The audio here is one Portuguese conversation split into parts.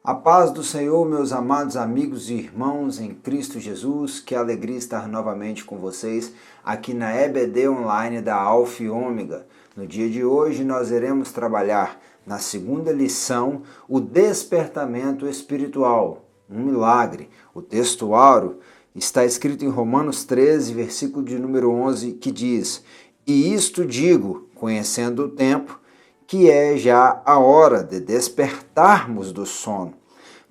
A paz do Senhor, meus amados amigos e irmãos em Cristo Jesus, que alegria estar novamente com vocês aqui na EBD Online da Alfa e Ômega. No dia de hoje nós iremos trabalhar na segunda lição, o despertamento espiritual, um milagre. O texto áureo está escrito em Romanos 13, versículo de número 11, que diz: "E isto digo, conhecendo o tempo, que é já a hora de despertarmos do sono,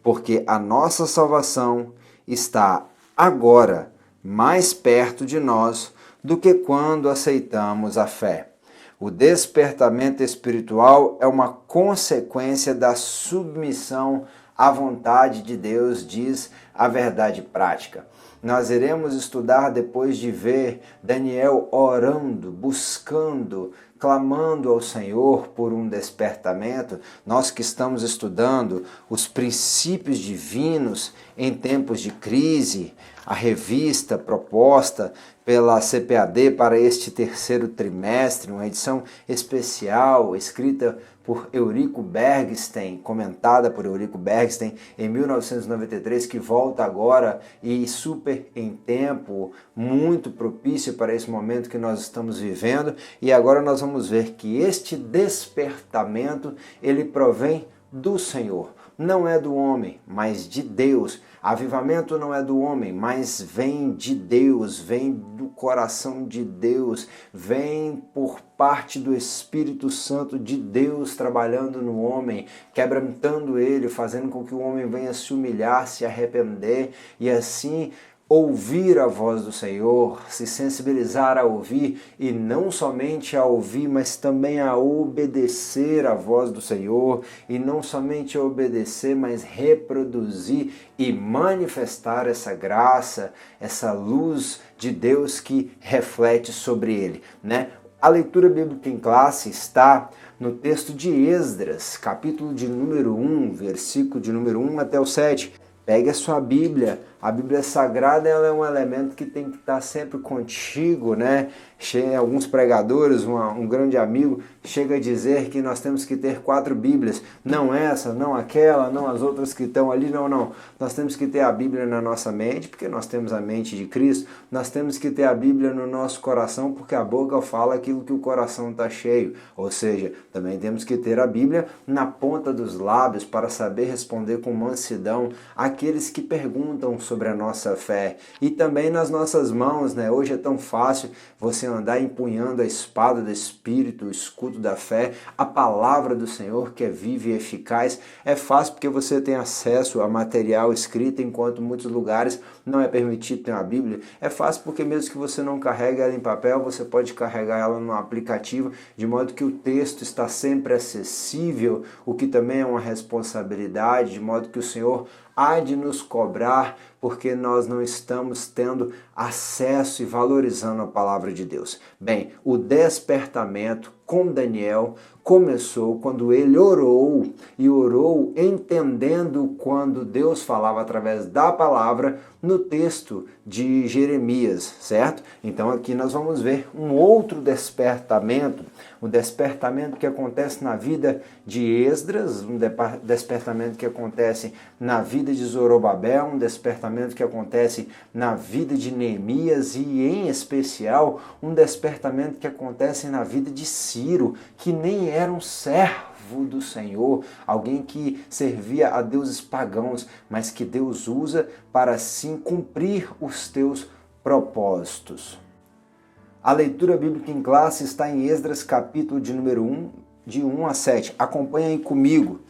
porque a nossa salvação está agora mais perto de nós do que quando aceitamos a fé." O despertamento espiritual é uma consequência da submissão à vontade de Deus, diz a verdade prática. Nós iremos estudar depois de ver Daniel orando, buscando, clamando ao Senhor por um despertamento. Nós que estamos estudando os princípios divinos em tempos de crise, a revista proposta pela CPAD para este terceiro trimestre, uma edição especial escrita por Eurico Bergstein, comentada por Eurico Bergstein em 1993, que volta agora e super em tempo, muito propício para esse momento que nós estamos vivendo. E agora nós vamos ver que este despertamento, ele provém do Senhor. Não é do homem, mas de Deus. Avivamento não é do homem, mas vem de Deus, vem do coração de Deus, vem por parte do Espírito Santo de Deus trabalhando no homem, quebrantando ele, fazendo com que o homem venha se humilhar, se arrepender e assim ouvir a voz do Senhor, se sensibilizar a ouvir e não somente a ouvir, mas também a obedecer a voz do Senhor e não somente a obedecer, mas reproduzir e manifestar essa graça, essa luz de Deus que reflete sobre ele, né? A leitura bíblica em classe está no texto de Esdras, capítulo de número 1, versículo de número 1 até o 7. Pegue a sua Bíblia. A Bíblia Sagrada ela é um elemento que tem que estar sempre contigo, né? Alguns pregadores, um grande amigo, chega a dizer que nós temos que ter 4 Bíblias. Não essa, não aquela, não as outras que estão ali, não. Nós temos que ter a Bíblia na nossa mente, porque nós temos a mente de Cristo. Nós temos que ter a Bíblia no nosso coração, porque a boca fala aquilo que o coração está cheio. Ou seja, também temos que ter a Bíblia na ponta dos lábios para saber responder com mansidão àqueles que perguntam sobre a nossa fé. E também nas nossas mãos, né? Hoje é tão fácil você andar empunhando a espada do Espírito, o escudo da fé, a palavra do Senhor que é viva e eficaz. É fácil porque você tem acesso a material escrito, enquanto muitos lugares não é permitido ter uma Bíblia. É fácil porque mesmo que você não carregue ela em papel, você pode carregar ela no aplicativo, de modo que o texto está sempre acessível, o que também é uma responsabilidade, de modo que o Senhor há de nos cobrar porque nós não estamos tendo acesso e valorizando a palavra de Deus. Bem, o despertamento com Daniel começou quando ele orou, e orou entendendo quando Deus falava através da palavra no texto de Jeremias, certo? Então aqui nós vamos ver um outro despertamento, um despertamento que acontece na vida de Esdras, um despertamento que acontece na vida de Zorobabel, um despertamento que acontece na vida de Neemias e, em especial, um despertamento que acontece na vida de Ciro, que nem era um servo do Senhor, alguém que servia a deuses pagãos, mas que Deus usa para assim cumprir os teus propósitos. A leitura bíblica em classe está em Esdras, capítulo de número 1, de 1 a 7. Acompanhe aí comigo.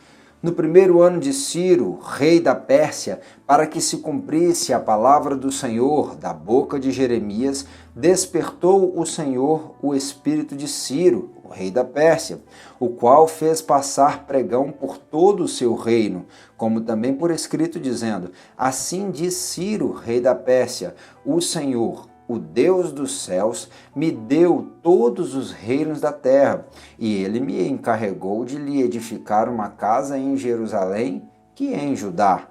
No primeiro ano de Ciro, rei da Pérsia, para que se cumprisse a palavra do Senhor da boca de Jeremias, despertou o Senhor o espírito de Ciro, o rei da Pérsia, o qual fez passar pregão por todo o seu reino, como também por escrito, dizendo: Assim diz Ciro, rei da Pérsia, o Senhor, o Deus dos céus, me deu todos os reinos da terra, e ele me encarregou de lhe edificar uma casa em Jerusalém, que é em Judá.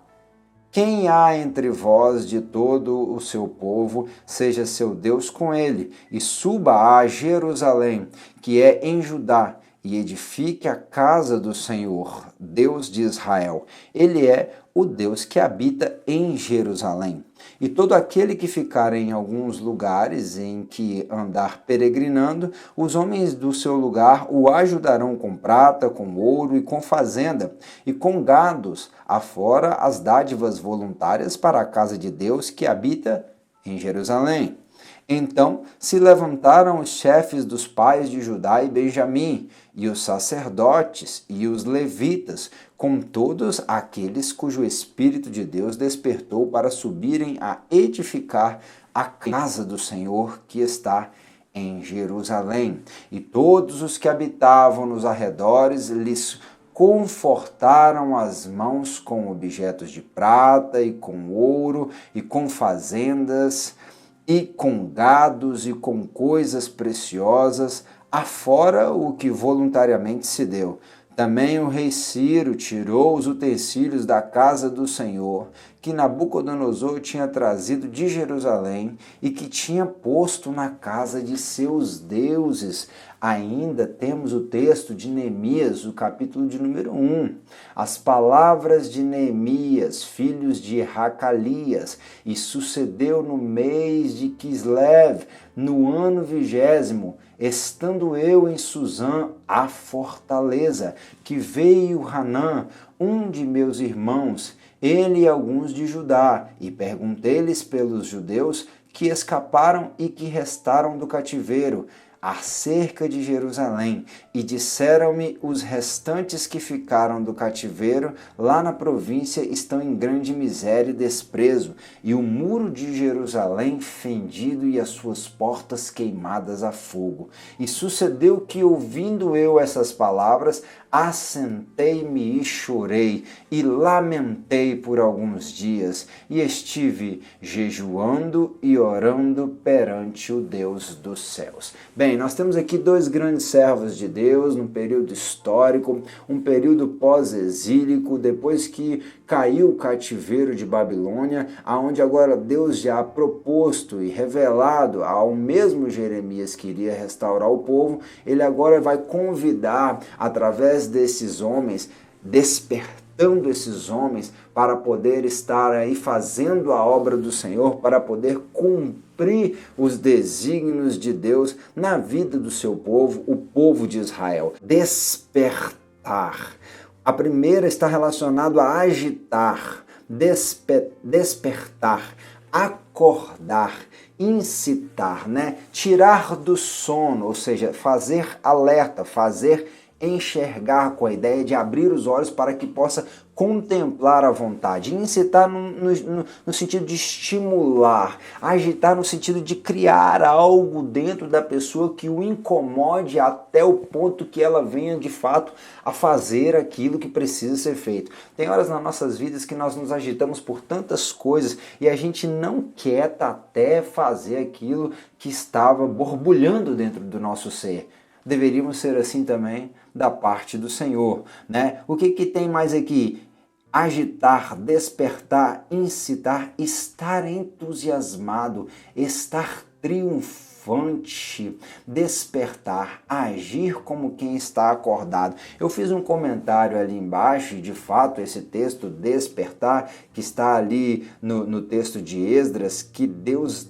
Quem há entre vós de todo o seu povo, seja seu Deus com ele, e suba a Jerusalém, que é em Judá, e edifique a casa do Senhor, Deus de Israel. Ele é o Deus que habita em Jerusalém. E todo aquele que ficar em alguns lugares em que andar peregrinando, os homens do seu lugar o ajudarão com prata, com ouro e com fazenda, e com gados, afora as dádivas voluntárias para a casa de Deus que habita em Jerusalém. Então se levantaram os chefes dos pais de Judá e Benjamim, e os sacerdotes e os levitas, com todos aqueles cujo Espírito de Deus despertou para subirem a edificar a casa do Senhor que está em Jerusalém. E todos os que habitavam nos arredores lhes confortaram as mãos com objetos de prata e com ouro e com fazendas e com gados e com coisas preciosas, afora o que voluntariamente se deu. Também o rei Ciro tirou os utensílios da casa do Senhor, que Nabucodonosor tinha trazido de Jerusalém e que tinha posto na casa de seus deuses. Ainda temos o texto de Neemias, o capítulo de número 1. As palavras de Neemias, filhos de Racalias, e sucedeu no mês de Quislev, no ano 20º, estando eu em Suzã, a fortaleza, que veio Hanã, um de meus irmãos, ele e alguns de Judá, e perguntei-lhes pelos judeus que escaparam e que restaram do cativeiro, acerca de Jerusalém, e disseram-me: os restantes que ficaram do cativeiro lá na província estão em grande miséria e desprezo, e o muro de Jerusalém fendido e as suas portas queimadas a fogo. E sucedeu que, ouvindo eu essas palavras, assentei-me e chorei, e lamentei por alguns dias, e estive jejuando e orando perante o Deus dos céus. Bem, nós temos aqui dois grandes servos de Deus, num período histórico, um período pós-exílico, depois que caiu o cativeiro de Babilônia, aonde agora Deus já proposto e revelado ao mesmo Jeremias que iria restaurar o povo, ele agora vai convidar, através desses homens, despertando esses homens para poder estar aí fazendo a obra do Senhor, para poder cumprir os desígnios de Deus na vida do seu povo, o povo de Israel. Despertar. A primeira está relacionado a agitar, despertar, acordar, incitar, né? Tirar do sono, ou seja, fazer alerta, fazer enxergar, com a ideia de abrir os olhos para que possa contemplar a vontade, incitar no sentido de estimular, agitar no sentido de criar algo dentro da pessoa que o incomode até o ponto que ela venha de fato a fazer aquilo que precisa ser feito. Tem horas nas nossas vidas que nós nos agitamos por tantas coisas e a gente não quer até fazer aquilo que estava borbulhando dentro do nosso ser. Deveríamos ser assim também da parte do Senhor, né? O que tem mais aqui? Agitar, despertar, incitar, estar entusiasmado, estar triunfante, despertar, agir como quem está acordado. Eu fiz um comentário ali embaixo, e de fato esse texto, despertar, que está ali no texto de Esdras, que Deus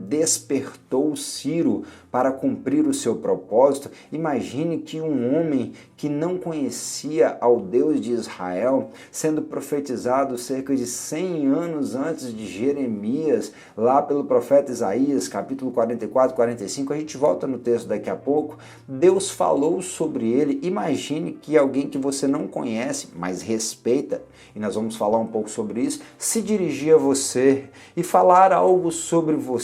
despertou Ciro para cumprir o seu propósito. Imagine que um homem que não conhecia ao Deus de Israel, sendo profetizado cerca de 100 anos antes de Jeremias, lá pelo profeta Isaías, capítulo 44, 45, a gente volta no texto daqui a pouco, Deus falou sobre ele. Imagine que alguém que você não conhece, mas respeita, e nós vamos falar um pouco sobre isso, se dirigir a você e falar algo sobre você,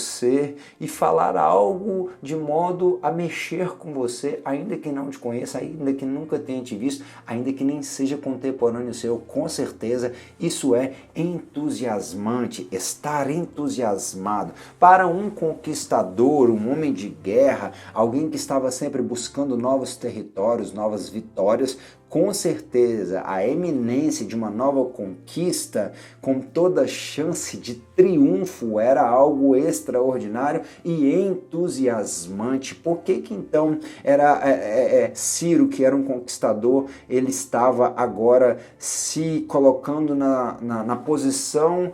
e falar algo de modo a mexer com você, ainda que não te conheça, ainda que nunca tenha te visto, ainda que nem seja contemporâneo seu. Com certeza isso é entusiasmante, estar entusiasmado. Para um conquistador, um homem de guerra, alguém que estava sempre buscando novos territórios, novas vitórias, com certeza a eminência de uma nova conquista, com toda chance de triunfo, era algo extraordinário e entusiasmante. Por que então era Ciro, que era um conquistador, ele estava agora se colocando na posição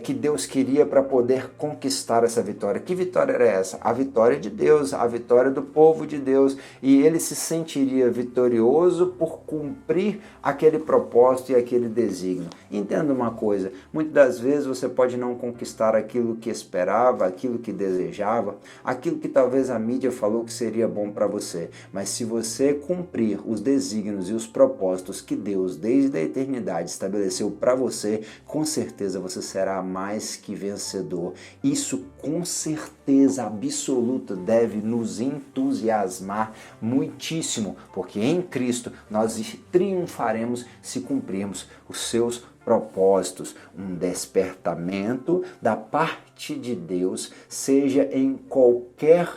que Deus queria para poder conquistar essa vitória? Que vitória era essa? A vitória de Deus, a vitória do povo de Deus, e ele se sentiria vitorioso por cumprir aquele propósito e aquele desígnio. Entenda uma coisa, muitas das vezes você pode não conquistar aquilo que esperava, aquilo que desejava, aquilo que talvez a mídia falou que seria bom para você, mas se você cumprir os desígnios e os propósitos que Deus desde a eternidade estabeleceu para você, com certeza você será mais que vencedor. Isso com certeza absoluta deve nos entusiasmar muitíssimo, porque em Cristo nós triunfaremos se cumprirmos os seus propósitos. Um despertamento da parte de Deus, seja em qualquer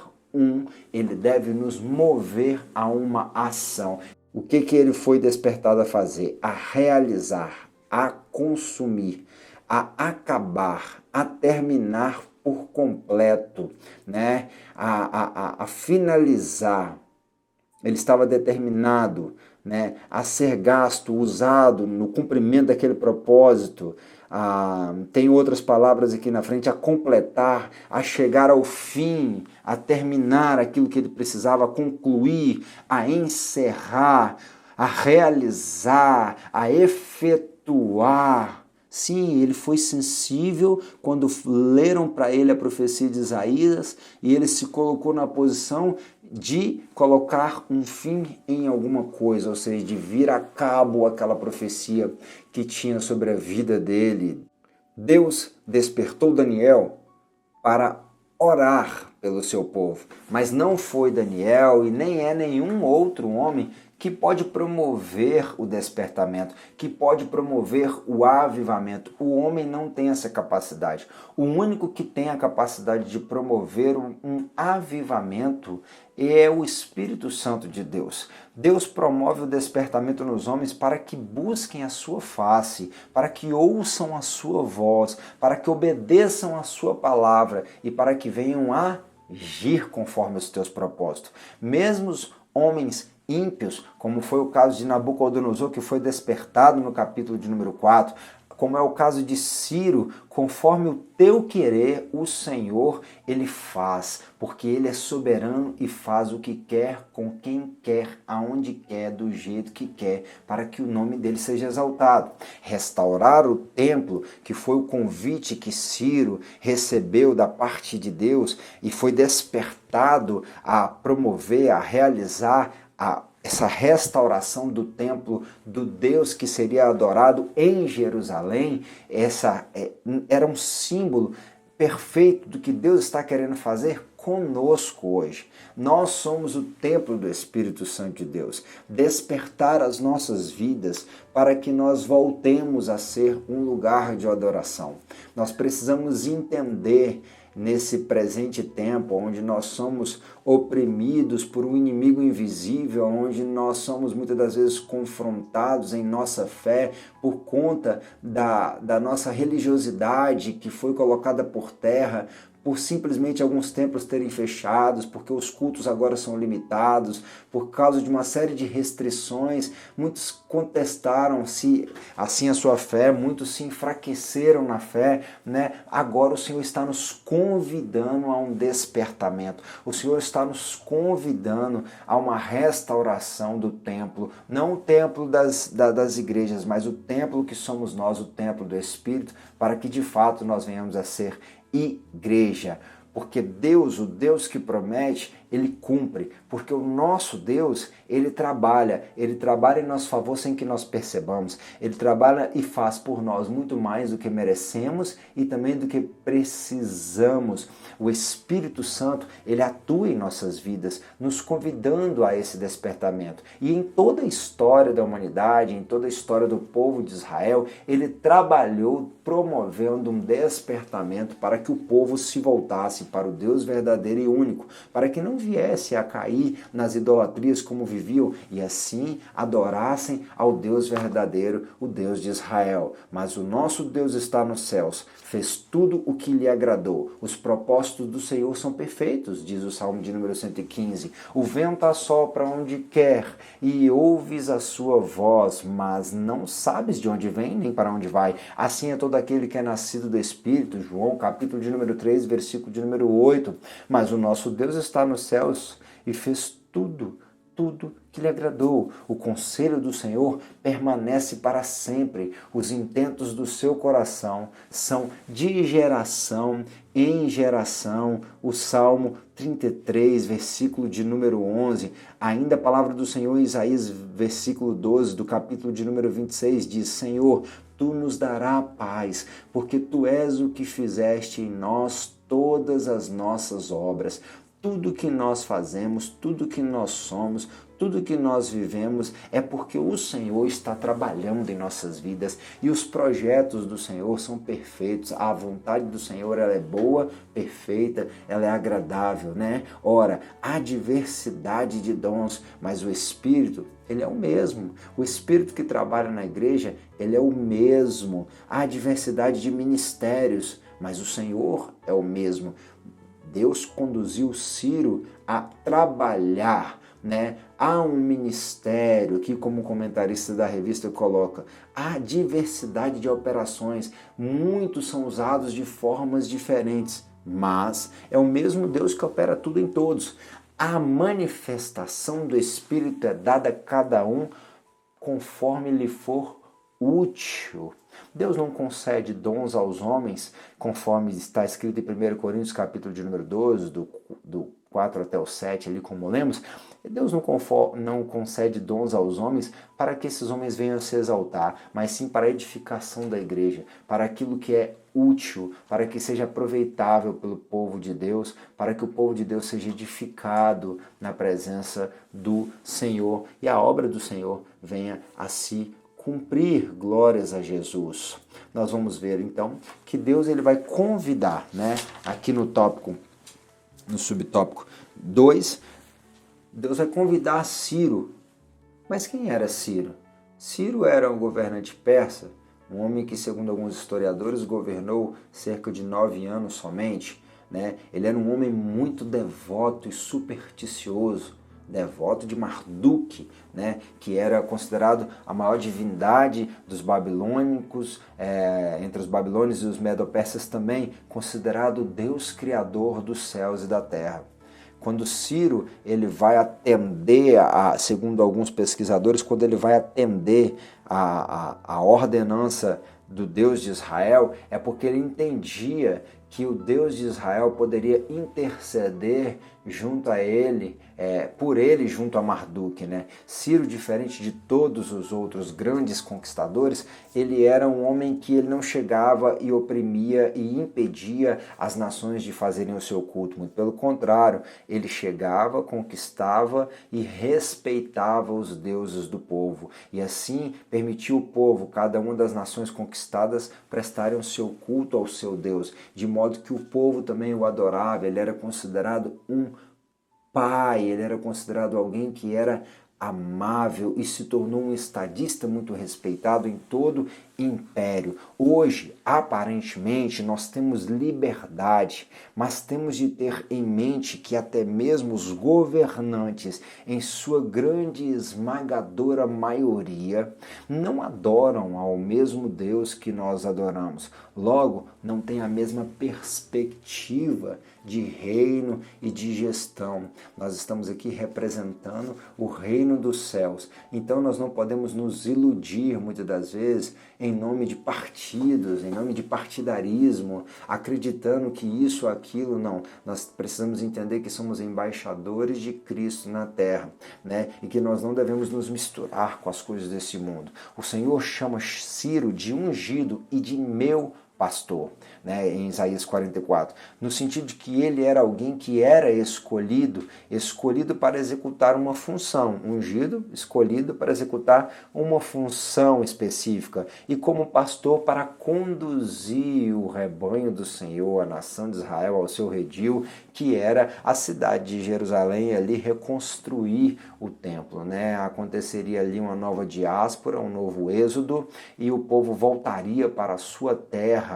ele deve nos mover a uma ação. O que ele foi despertado a fazer? A realizar, a consumir, a acabar, a terminar por completo, né? a finalizar. Ele estava determinado, né, a ser gasto, usado no cumprimento daquele propósito. Tem outras palavras aqui na frente: a completar, a chegar ao fim, a terminar aquilo que ele precisava concluir, a encerrar, a realizar, a efetuar. Sim, ele foi sensível quando leram para ele a profecia de Isaías e ele se colocou na posição de colocar um fim em alguma coisa, ou seja, de vir a cabo aquela profecia que tinha sobre a vida dele. Deus despertou Daniel para orar pelo seu povo, mas não foi Daniel e nem é nenhum outro homem que pode promover o despertamento, que pode promover o avivamento. O homem não tem essa capacidade. O único que tem a capacidade de promover um avivamento é o Espírito Santo de Deus. Deus promove o despertamento nos homens para que busquem a sua face, para que ouçam a sua voz, para que obedeçam a sua palavra e para que venham a agir conforme os teus propósitos. Mesmo os homens ímpios, como foi o caso de Nabucodonosor, que foi despertado no capítulo de número 4, como é o caso de Ciro, conforme o teu querer, o Senhor, ele faz, porque ele é soberano e faz o que quer, com quem quer, aonde quer, do jeito que quer, para que o nome dele seja exaltado. Restaurar o templo, que foi o convite que Ciro recebeu da parte de Deus e foi despertado a promover, a realizar essa restauração do templo do Deus que seria adorado em Jerusalém. Era um símbolo perfeito do que Deus está querendo fazer conosco hoje. Nós somos o templo do Espírito Santo de Deus. Despertar as nossas vidas para que nós voltemos a ser um lugar de adoração. Nós precisamos entender nesse presente tempo, onde nós somos oprimidos por um inimigo invisível, onde nós somos muitas das vezes confrontados em nossa fé por conta da nossa religiosidade que foi colocada por terra, por simplesmente alguns templos terem fechados, porque os cultos agora são limitados, por causa de uma série de restrições. Muitos contestaram-se assim a sua fé, muitos se enfraqueceram na fé, né? Agora o Senhor está nos convidando a um despertamento. O Senhor está nos convidando a uma restauração do templo, não o templo das igrejas, mas o templo que somos nós, o templo do Espírito, para que de fato nós venhamos a ser igreja, porque Deus, o Deus que promete, ele cumpre, porque o nosso Deus, ele trabalha em nosso favor sem que nós percebamos, ele trabalha e faz por nós muito mais do que merecemos e também do que precisamos. O Espírito Santo, ele atua em nossas vidas, nos convidando a esse despertamento, e em toda a história da humanidade, em toda a história do povo de Israel, ele trabalhou promovendo um despertamento para que o povo se voltasse para o Deus verdadeiro e único, para que não viesse a cair nas idolatrias como viviam e assim adorassem ao Deus verdadeiro, o Deus de Israel. Mas o nosso Deus está nos céus, fez tudo o que lhe agradou. Os propósitos do Senhor são perfeitos, diz o Salmo de número 115. O vento assopra onde quer e ouves a sua voz, mas não sabes de onde vem nem para onde vai. Assim é todo aquele que é nascido do Espírito, João capítulo de número 3, versículo de número 8. Mas o nosso Deus está nos céus e fez tudo que lhe agradou. O conselho do Senhor permanece para sempre. Os intentos do seu coração são de geração em geração. O Salmo 33, versículo de número 11. Ainda a palavra do Senhor em Isaías, versículo 12, do capítulo de número 26, diz: Senhor, tu nos darás paz, porque tu és o que fizeste em nós todas as nossas obras. Tudo que nós fazemos, tudo que nós somos, tudo que nós vivemos é porque o Senhor está trabalhando em nossas vidas e os projetos do Senhor são perfeitos. A vontade do Senhor, ela é boa, perfeita, ela é agradável, né? Ora, há diversidade de dons, mas o Espírito, ele é o mesmo. O Espírito que trabalha na igreja, ele é o mesmo. Há diversidade de ministérios, mas o Senhor é o mesmo. Deus conduziu Ciro a trabalhar, né? Há um ministério que, como comentarista da revista coloca, há diversidade de operações, muitos são usados de formas diferentes, mas é o mesmo Deus que opera tudo em todos. A manifestação do Espírito é dada a cada um conforme lhe for útil. Deus não concede dons aos homens, conforme está escrito em 1 Coríntios, capítulo de número 12, do 4 até o 7, ali como lemos. Deus não concede dons aos homens para que esses homens venham a se exaltar, mas sim para a edificação da igreja, para aquilo que é útil, para que seja aproveitável pelo povo de Deus, para que o povo de Deus seja edificado na presença do Senhor e a obra do Senhor venha a se cumprir. Glórias a Jesus. Nós vamos ver então que Deus ele vai convidar, né? Aqui no tópico, no subtópico 2, Deus vai convidar Ciro. Mas quem era Ciro? Ciro era um governante persa, um homem que, segundo alguns historiadores, governou cerca de 9 anos somente, né? Ele era um homem muito devoto e supersticioso, devoto de Marduk, né, que era considerado a maior divindade dos babilônicos, entre os babilônios e os medo-persas também, considerado o Deus criador dos céus e da terra. Quando Ciro ele vai atender, segundo alguns pesquisadores, quando ele vai atender a ordenança do Deus de Israel, é porque ele entendia que o Deus de Israel poderia interceder junto a ele, por ele junto a Marduk, né? Ciro, diferente de todos os outros grandes conquistadores, ele era um homem que ele não chegava e oprimia e impedia as nações de fazerem o seu culto. Muito pelo contrário, ele chegava, conquistava e respeitava os deuses do povo. E assim permitiu o povo, cada uma das nações conquistadas, prestarem o seu culto ao seu Deus, de modo que o povo também o adorava. Ele era considerado um pai, ele era considerado alguém que era amável e se tornou um estadista muito respeitado em todo império. Hoje, aparentemente, nós temos liberdade, mas temos de ter em mente que até mesmo os governantes, em sua grande e esmagadora maioria, não adoram ao mesmo Deus que nós adoramos. Logo, não tem a mesma perspectiva de reino e de gestão. Nós estamos aqui representando o reino dos céus. Então nós não podemos nos iludir muitas das vezes em nome de partidos, em nome de partidarismo, acreditando que isso ou aquilo. Não, nós precisamos entender que somos embaixadores de Cristo na terra, né? E que nós não devemos nos misturar com as coisas desse mundo. O Senhor chama Ciro de ungido e de meu pastor, né, em Isaías 44, no sentido de que ele era alguém que era escolhido para executar uma função, ungido, escolhido para executar uma função específica, e como pastor para conduzir o rebanho do Senhor, a nação de Israel, ao seu redil, que era a cidade de Jerusalém, ali reconstruir o templo, né? Aconteceria ali uma nova diáspora, um novo êxodo, e o povo voltaria para a sua terra.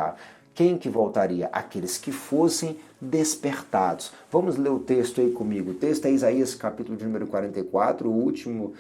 Quem que voltaria? Aqueles que fossem despertados. Vamos ler o texto aí comigo. O texto é Isaías capítulo de número 44, o último,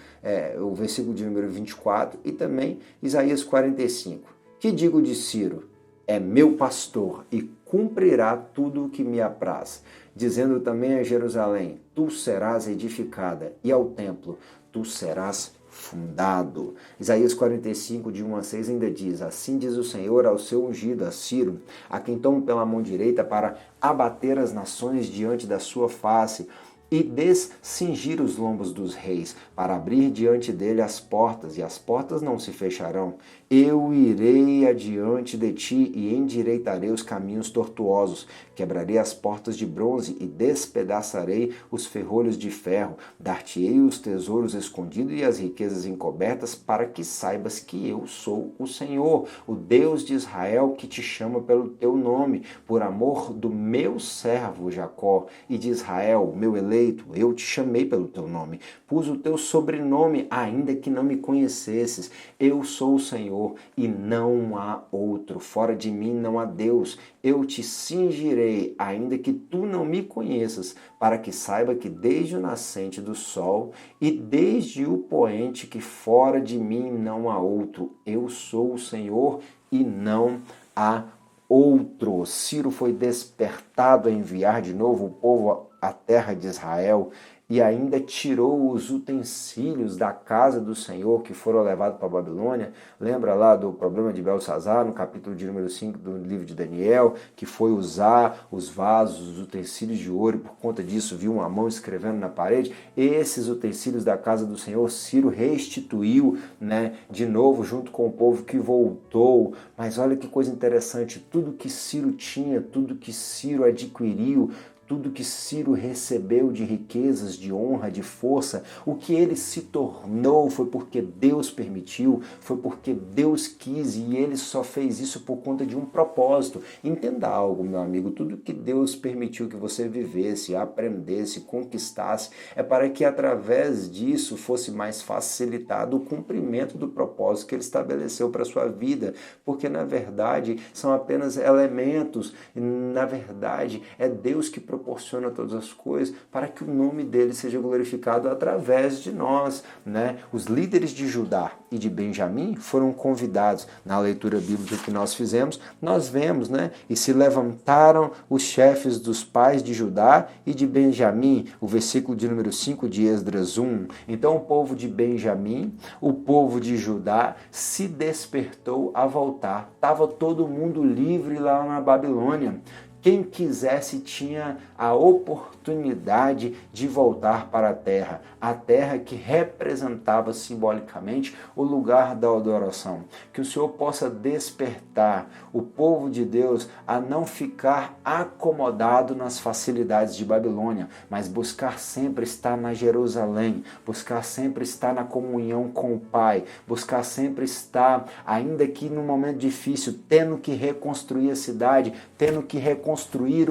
o versículo de número 24, e também Isaías 45. Que digo de Ciro? É meu pastor e cumprirá tudo o que me apraz. Dizendo também a Jerusalém, tu serás edificada, e ao templo, tu serás fundado. Isaías 45, de 1 a 6 ainda diz, assim diz o Senhor ao seu ungido, a Ciro, a quem tomo pela mão direita para abater as nações diante da sua face, e descingir os lombos dos reis, para abrir diante dele as portas, e as portas não se fecharão. Eu irei adiante de ti e endireitarei os caminhos tortuosos, quebrarei as portas de bronze e despedaçarei os ferrolhos de ferro, dar-te-ei os tesouros escondidos e as riquezas encobertas, para que saibas que eu sou o Senhor, o Deus de Israel, que te chama pelo teu nome, por amor do meu servo Jacó e de Israel, meu eleito, eu te chamei pelo teu nome, pus o teu sobrenome, ainda que não me conhecesses. Eu sou o Senhor e não há outro, fora de mim não há Deus. Eu te cingirei, ainda que tu não me conheças, para que saiba que desde o nascente do sol e desde o poente que fora de mim não há outro. Eu sou o Senhor e não há outro. Ciro foi despertado a enviar de novo o povo à terra de Israel e ainda tirou os utensílios da casa do Senhor que foram levados para a Babilônia. Lembra lá do problema de Belsazar, no capítulo de número 5 do livro de Daniel, que foi usar os vasos, os utensílios de ouro, e por conta disso viu uma mão escrevendo na parede. Esses utensílios da casa do Senhor, Ciro restituiu, né, de novo junto com o povo que voltou. Mas olha que coisa interessante, tudo que Ciro tinha, tudo que Ciro adquiriu, tudo que Ciro recebeu de riquezas, de honra, de força, o que ele se tornou foi porque Deus permitiu, foi porque Deus quis, e ele só fez isso por conta de um propósito. Entenda algo, meu amigo, tudo que Deus permitiu que você vivesse, aprendesse, conquistasse, é para que através disso fosse mais facilitado o cumprimento do propósito que ele estabeleceu para a sua vida, porque na verdade são apenas elementos, na verdade é Deus que proporciona todas as coisas para que o nome dele seja glorificado através de nós, né? Os líderes de Judá e de Benjamim foram convidados. Na leitura bíblica que nós fizemos, nós vemos, né? E se levantaram os chefes dos pais de Judá e de Benjamim, o versículo de número 5 de Esdras 1. Então o povo de Benjamim, o povo de Judá se despertou a voltar. Estava todo mundo livre lá na Babilônia. Quem quisesse tinha a oportunidade de voltar para a terra que representava simbolicamente o lugar da adoração. Que o Senhor possa despertar o povo de Deus a não ficar acomodado nas facilidades de Babilônia, mas buscar sempre estar na Jerusalém, buscar sempre estar na comunhão com o Pai, buscar sempre estar, ainda que num momento difícil, tendo que reconstruir a cidade, tendo que reconstruir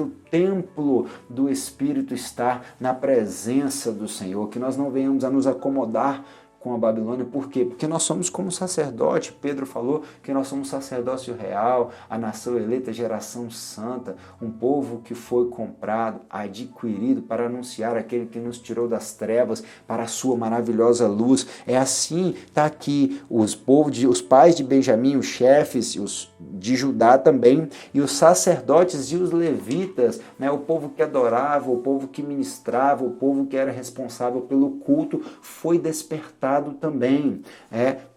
o templo do Espírito, estar na presença do Senhor, que nós não venhamos a nos acomodar com a Babilônia. Por quê? Porque nós somos como sacerdote. Pedro falou que nós somos sacerdócio real, a nação eleita, geração santa, um povo que foi comprado, adquirido para anunciar aquele que nos tirou das trevas para a sua maravilhosa luz. É assim, está aqui os pais de Benjamim, os chefes, os de Judá também, e os sacerdotes e os levitas, né, o povo que adorava, o povo que ministrava, o povo que era responsável pelo culto, foi despertado também.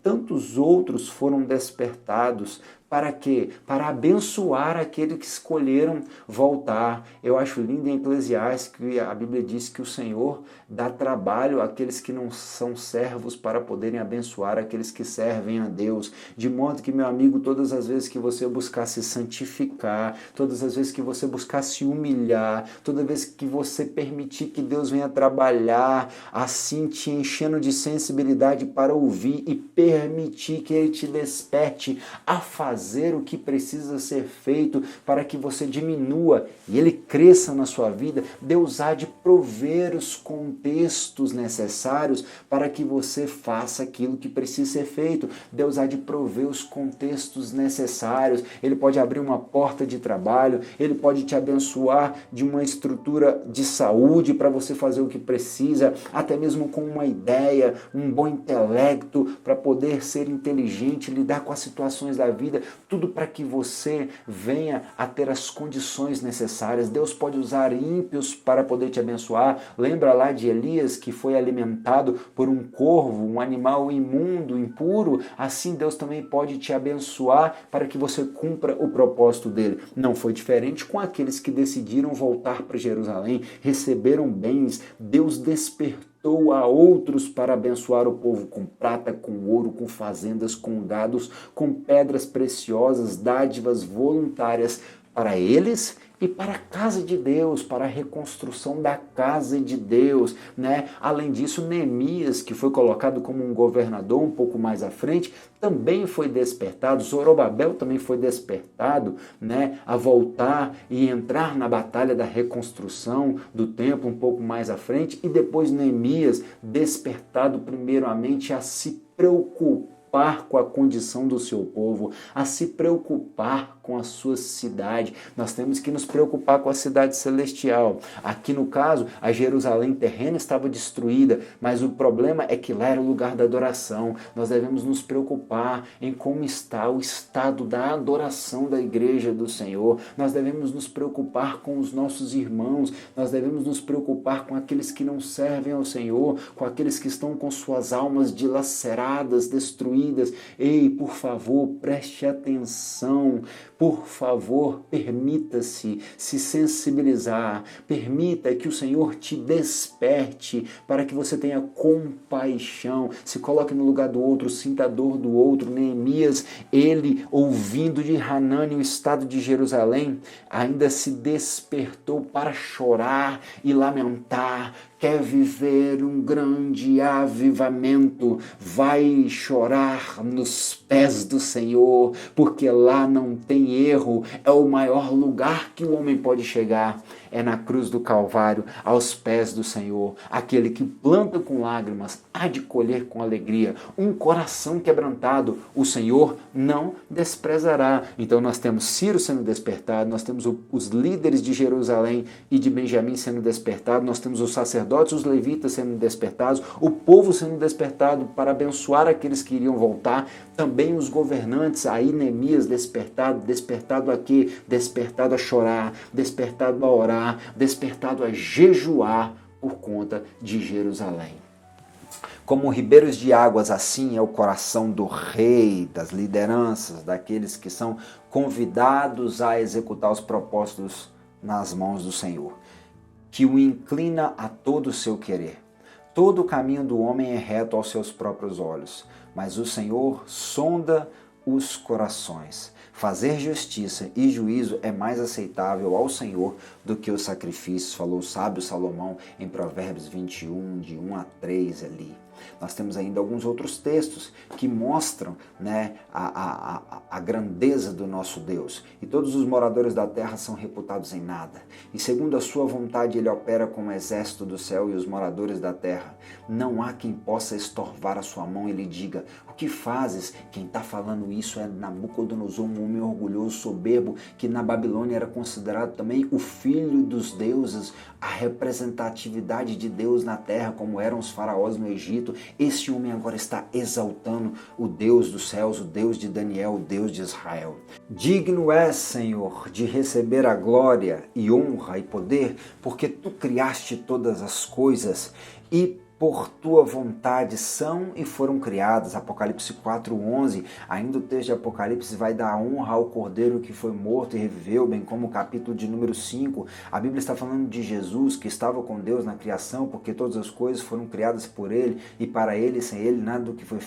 tantos outros foram despertados. Para quê? Para abençoar aqueles que escolheram voltar. Eu acho lindo em Eclesiastes que a Bíblia diz que o Senhor dá trabalho àqueles que não são servos para poderem abençoar aqueles que servem a Deus. De modo que, meu amigo, todas as vezes que você buscar se santificar, todas as vezes que você buscar se humilhar, toda vez que você permitir que Deus venha trabalhar, assim te enchendo de sensibilidade para ouvir e permitir que Ele te desperte a fazer o que precisa ser feito para que você diminua e ele cresça na sua vida, Deus há de prover os contextos necessários para que você faça aquilo que precisa ser feito. Deus há de prover os contextos necessários. Ele pode abrir uma porta de trabalho, ele pode te abençoar de uma estrutura de saúde para você fazer o que precisa, até mesmo com uma ideia, um bom intelecto para poder ser inteligente, lidar com as situações da vida, tudo para que você venha a ter as condições necessárias. Deus pode usar ímpios para poder te abençoar. Lembra lá de Elias que foi alimentado por um corvo, um animal imundo, impuro? Assim Deus também pode te abençoar para que você cumpra o propósito dele. Não foi diferente com aqueles que decidiram voltar para Jerusalém, receberam bens, Deus despertou a outros para abençoar o povo com prata, com ouro, com fazendas, com gados, com pedras preciosas, dádivas voluntárias para eles e para a casa de Deus, para a reconstrução da casa de Deus, né? Além disso, Neemias, que foi colocado como um governador um pouco mais à frente, também foi despertado. Zorobabel também foi despertado, né, a voltar e entrar na batalha da reconstrução do templo um pouco mais à frente, e depois Neemias despertado primeiramente a se preocupar com a condição do seu povo, a se preocupar com a sua cidade. Nós temos que nos preocupar com a cidade celestial. Aqui no caso, a Jerusalém terrena estava destruída, mas o problema é que lá era o lugar da adoração. Nós devemos nos preocupar em como está o estado da adoração da igreja do Senhor. Nós devemos nos preocupar com os nossos irmãos, nós devemos nos preocupar com aqueles que não servem ao Senhor, com aqueles que estão com suas almas dilaceradas, destruídas. Ei, por favor, preste atenção. Por favor, permita-se se sensibilizar, permita que o Senhor te desperte para que você tenha compaixão, se coloque no lugar do outro, sinta a dor do outro. Neemias, ele ouvindo de Hanani o estado de Jerusalém, ainda se despertou para chorar e lamentar. Quer viver um grande avivamento, vai chorar nos pés do Senhor, porque lá não tem erro, é o maior lugar que o homem pode chegar, é na cruz do Calvário, aos pés do Senhor. Aquele que planta com lágrimas há de colher com alegria. Um coração quebrantado o Senhor não desprezará. Então nós temos Ciro sendo despertado, nós temos os líderes de Jerusalém e de Benjamim sendo despertados, nós temos os sacerdotes, os levitas sendo despertados, o povo sendo despertado para abençoar aqueles que iriam voltar, também os governantes, aí Neemias despertado a quê? Despertado a chorar, despertado a orar, despertado a jejuar por conta de Jerusalém. Como ribeiros de águas, assim é o coração do rei, das lideranças, daqueles que são convidados a executar os propósitos nas mãos do Senhor, que o inclina a todo o seu querer. Todo o caminho do homem é reto aos seus próprios olhos, mas o Senhor sonda os corações. Fazer justiça e juízo é mais aceitável ao Senhor do que os sacrifícios, falou o sábio Salomão em Provérbios 21, de 1 a 3 ali. Nós temos ainda alguns outros textos que mostram, né, a grandeza do nosso Deus. E todos os moradores da terra são reputados em nada. E segundo a sua vontade ele opera como exército do céu e os moradores da terra. Não há quem possa estorvar a sua mão e lhe diga: o que fazes? Quem está falando isso é Nabucodonosor, um homem orgulhoso, soberbo, que na Babilônia era considerado também o filho dos deuses, a representatividade de Deus na terra, como eram os faraós no Egito. Esse homem agora está exaltando o Deus dos céus, o Deus de Daniel, o Deus de Israel. Digno és, Senhor, de receber a glória e honra e poder, porque tu criaste todas as coisas e por tua vontade são e foram criadas. Apocalipse 4:11, ainda o texto de Apocalipse vai dar honra ao Cordeiro que foi morto e reviveu, bem como o capítulo de número 5. A Bíblia está falando de Jesus, que estava com Deus na criação, porque todas as coisas foram criadas por Ele, e para Ele, sem Ele, nada do que foi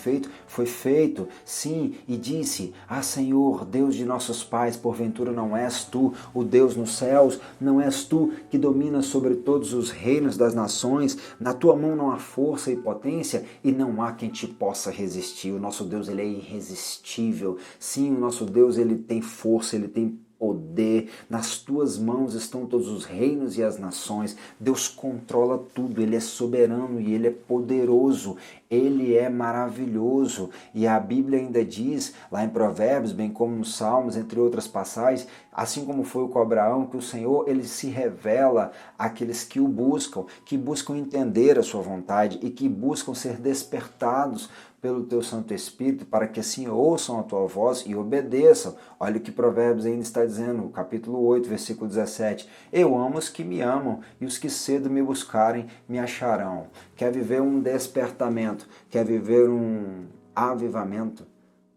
feito. Sim, e disse: Ah, Senhor, Deus de nossos pais, porventura não és Tu o Deus nos céus? Não és Tu que dominas sobre todos os reinos das nações? Na Tua mão não há força e potência, e não há quem te possa resistir. O nosso Deus, ele é irresistível. Sim, o nosso Deus, ele tem força, ele tem poder. Nas tuas mãos estão todos os reinos e as nações. Deus controla tudo, ele é soberano e ele é poderoso. Ele é maravilhoso. E a Bíblia ainda diz, lá em Provérbios, bem como nos Salmos, entre outras passagens, assim como foi com Abraão, que o Senhor, ele se revela àqueles que o buscam, que buscam entender a sua vontade e que buscam ser despertados pelo teu Santo Espírito, para que assim ouçam a tua voz e obedeçam. Olha o que Provérbios ainda está dizendo, capítulo 8, versículo 17. Eu amo os que me amam, e os que cedo me buscarem me acharão. Quer viver um despertamento? Quer viver um avivamento?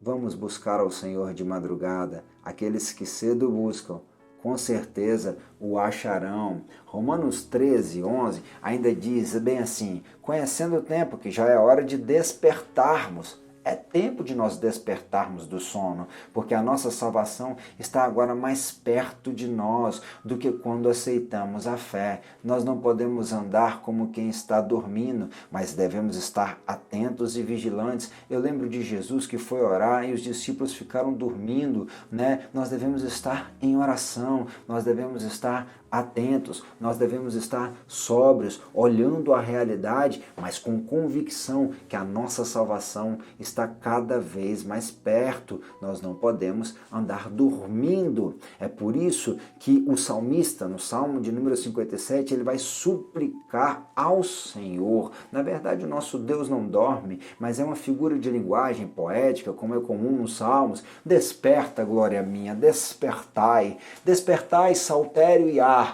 Vamos buscar ao Senhor de madrugada. Aqueles que cedo buscam, com certeza o acharão. Romanos 13:11 ainda diz bem assim: conhecendo o tempo, que já é hora de despertarmos. É tempo de nós despertarmos do sono, porque a nossa salvação está agora mais perto de nós do que quando aceitamos a fé. Nós não podemos andar como quem está dormindo, mas devemos estar atentos e vigilantes. Eu lembro de Jesus que foi orar e os discípulos ficaram dormindo, né? Nós devemos estar em oração, nós devemos estar atentos, nós devemos estar sóbrios, olhando a realidade, mas com convicção que a nossa salvação está cada vez mais perto. Nós não podemos andar dormindo. É por isso que o salmista, no Salmo de número 57, ele vai suplicar ao Senhor. Na verdade, o nosso Deus não dorme, mas é uma figura de linguagem poética, como é comum nos Salmos. Desperta, glória minha, despertai. Despertai, saltério e harpa.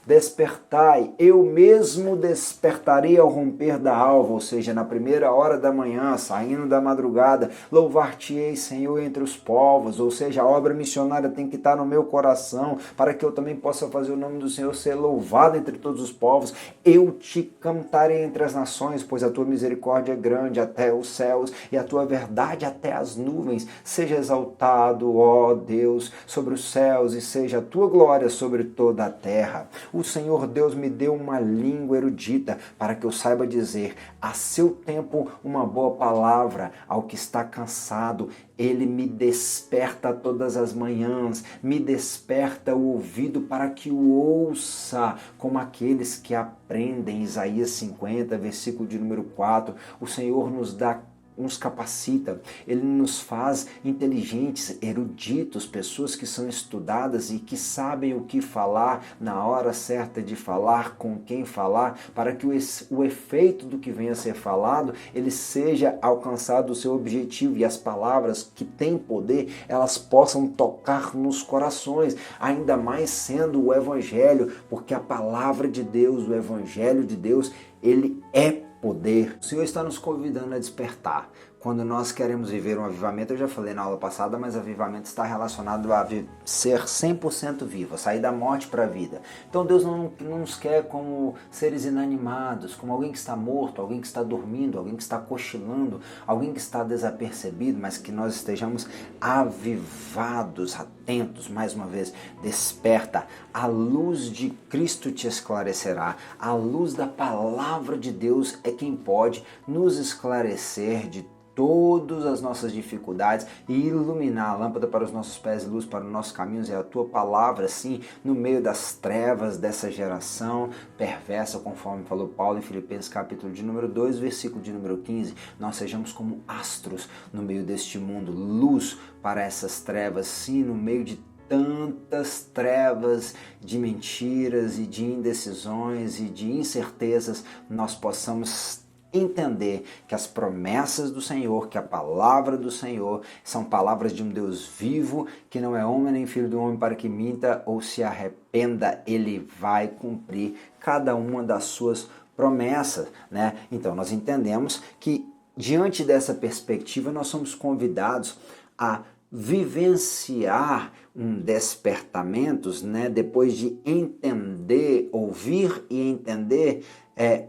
Despertai, eu mesmo despertarei ao romper da alva, ou seja, na primeira hora da manhã, saindo da madrugada, louvar-te-ei, Senhor, entre os povos, ou seja, a obra missionária tem que estar no meu coração, para que eu também possa fazer o nome do Senhor ser louvado entre todos os povos. Eu te cantarei entre as nações, pois a tua misericórdia é grande até os céus, e a tua verdade até as nuvens. Seja exaltado, ó Deus, sobre os céus, e seja a tua glória sobre toda a terra. O Senhor Deus me deu uma língua erudita, para que eu saiba dizer a seu tempo uma boa palavra ao que está cansado. Ele me desperta todas as manhãs, me desperta o ouvido para que o ouça, como aqueles que aprendem. Isaías 50, versículo de número 4. O Senhor nos capacita, ele nos faz inteligentes, eruditos, pessoas que são estudadas e que sabem o que falar na hora certa de falar, com quem falar, para que o efeito do que venha a ser falado, ele seja alcançado o seu objetivo e as palavras que têm poder, elas possam tocar nos corações, ainda mais sendo o Evangelho, porque a palavra de Deus, o Evangelho de Deus, ele é poder. O Senhor está nos convidando a despertar. Quando nós queremos viver um avivamento, eu já falei na aula passada, mas avivamento está relacionado a ser 100% vivo, a sair da morte para a vida. Então Deus não nos quer como seres inanimados, como alguém que está morto, alguém que está dormindo, alguém que está cochilando, alguém que está desapercebido, mas que nós estejamos avivados, atentos, mais uma vez, desperta. A luz de Cristo te esclarecerá. A luz da palavra de Deus é quem pode nos esclarecer de todas as nossas dificuldades e iluminar a lâmpada para os nossos pés e luz para os nossos caminhos. É a tua palavra, sim, no meio das trevas dessa geração perversa, conforme falou Paulo em Filipenses capítulo de número 2, versículo de número 15, nós sejamos como astros no meio deste mundo, luz para essas trevas, sim, no meio de tantas trevas de mentiras e de indecisões e de incertezas, nós possamos entender que as promessas do Senhor, que a palavra do Senhor são palavras de um Deus vivo, que não é homem nem filho do homem para que minta ou se arrependa. Ele vai cumprir cada uma das suas promessas, né? Então nós entendemos que diante dessa perspectiva nós somos convidados a vivenciar um despertamentos, né? Depois de entender, ouvir e entender,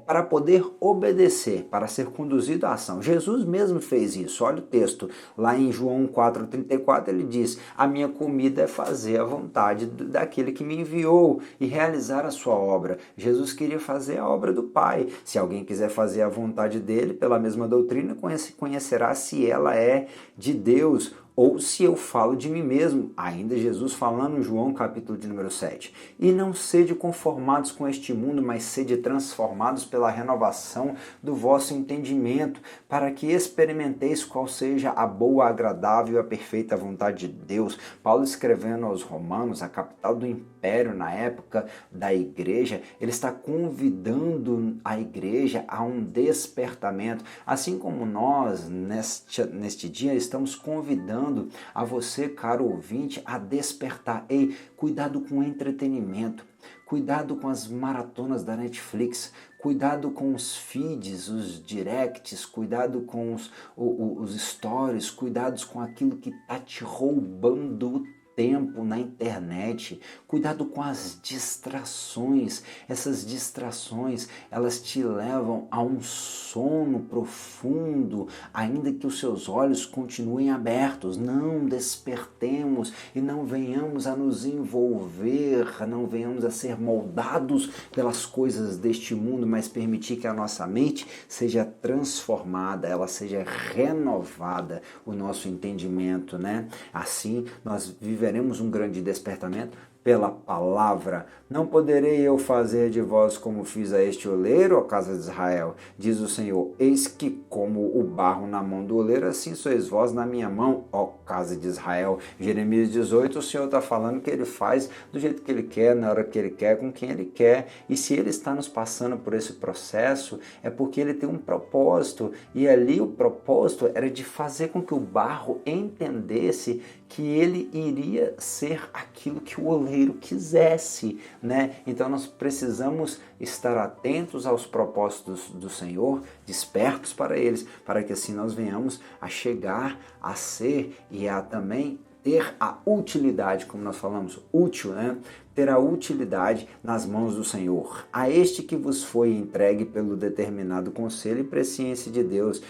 para poder obedecer, para ser conduzido à ação. Jesus mesmo fez isso. Olha o texto, lá em João 4,34, ele diz: a minha comida é fazer a vontade daquele que me enviou e realizar a sua obra. Jesus queria fazer a obra do Pai. Se alguém quiser fazer a vontade dele, pela mesma doutrina, conhecerá se ela é de Deus ou se eu falo de mim mesmo. Ainda Jesus falando em João capítulo de número 7. E não sede conformados com este mundo, mas sede transformados pela renovação do vosso entendimento, para que experimenteis qual seja a boa, agradável e a perfeita vontade de Deus. Paulo escrevendo aos Romanos, a capital do império na época da igreja, ele está convidando a igreja a um despertamento, assim como nós neste dia estamos convidando a você, caro ouvinte, a despertar. Ei, cuidado com o entretenimento, cuidado com as maratonas da Netflix, cuidado com os feeds, os directs, cuidado com os stories, cuidado com aquilo que está te roubando o tempo na internet. Cuidado com as distrações. Essas distrações, elas te levam a um sono profundo, ainda que os seus olhos continuem abertos. Não despertemos e não venhamos a nos envolver, não venhamos a ser moldados pelas coisas deste mundo, mas permitir que a nossa mente seja transformada, ela seja renovada, o nosso entendimento, né? Assim, nós viveremos um grande despertamento pela palavra. Não poderei eu fazer de vós como fiz a este oleiro, ó casa de Israel, diz o Senhor. Eis que como o barro na mão do oleiro, assim sois vós na minha mão, ó casa de Israel. Jeremias 18, o Senhor está falando que ele faz do jeito que ele quer, na hora que ele quer, com quem ele quer. E se ele está nos passando por esse processo, é porque ele tem um propósito. E ali o propósito era de fazer com que o barro entendesse que ele iria ser aquilo que o oleiro quisesse, né? Então nós precisamos estar atentos aos propósitos do Senhor, despertos para eles, para que assim nós venhamos a chegar a ser e a também ter a utilidade, como nós falamos, útil, né? Ter a utilidade nas mãos do Senhor. A este que vos foi entregue pelo determinado conselho e presciência de Deus,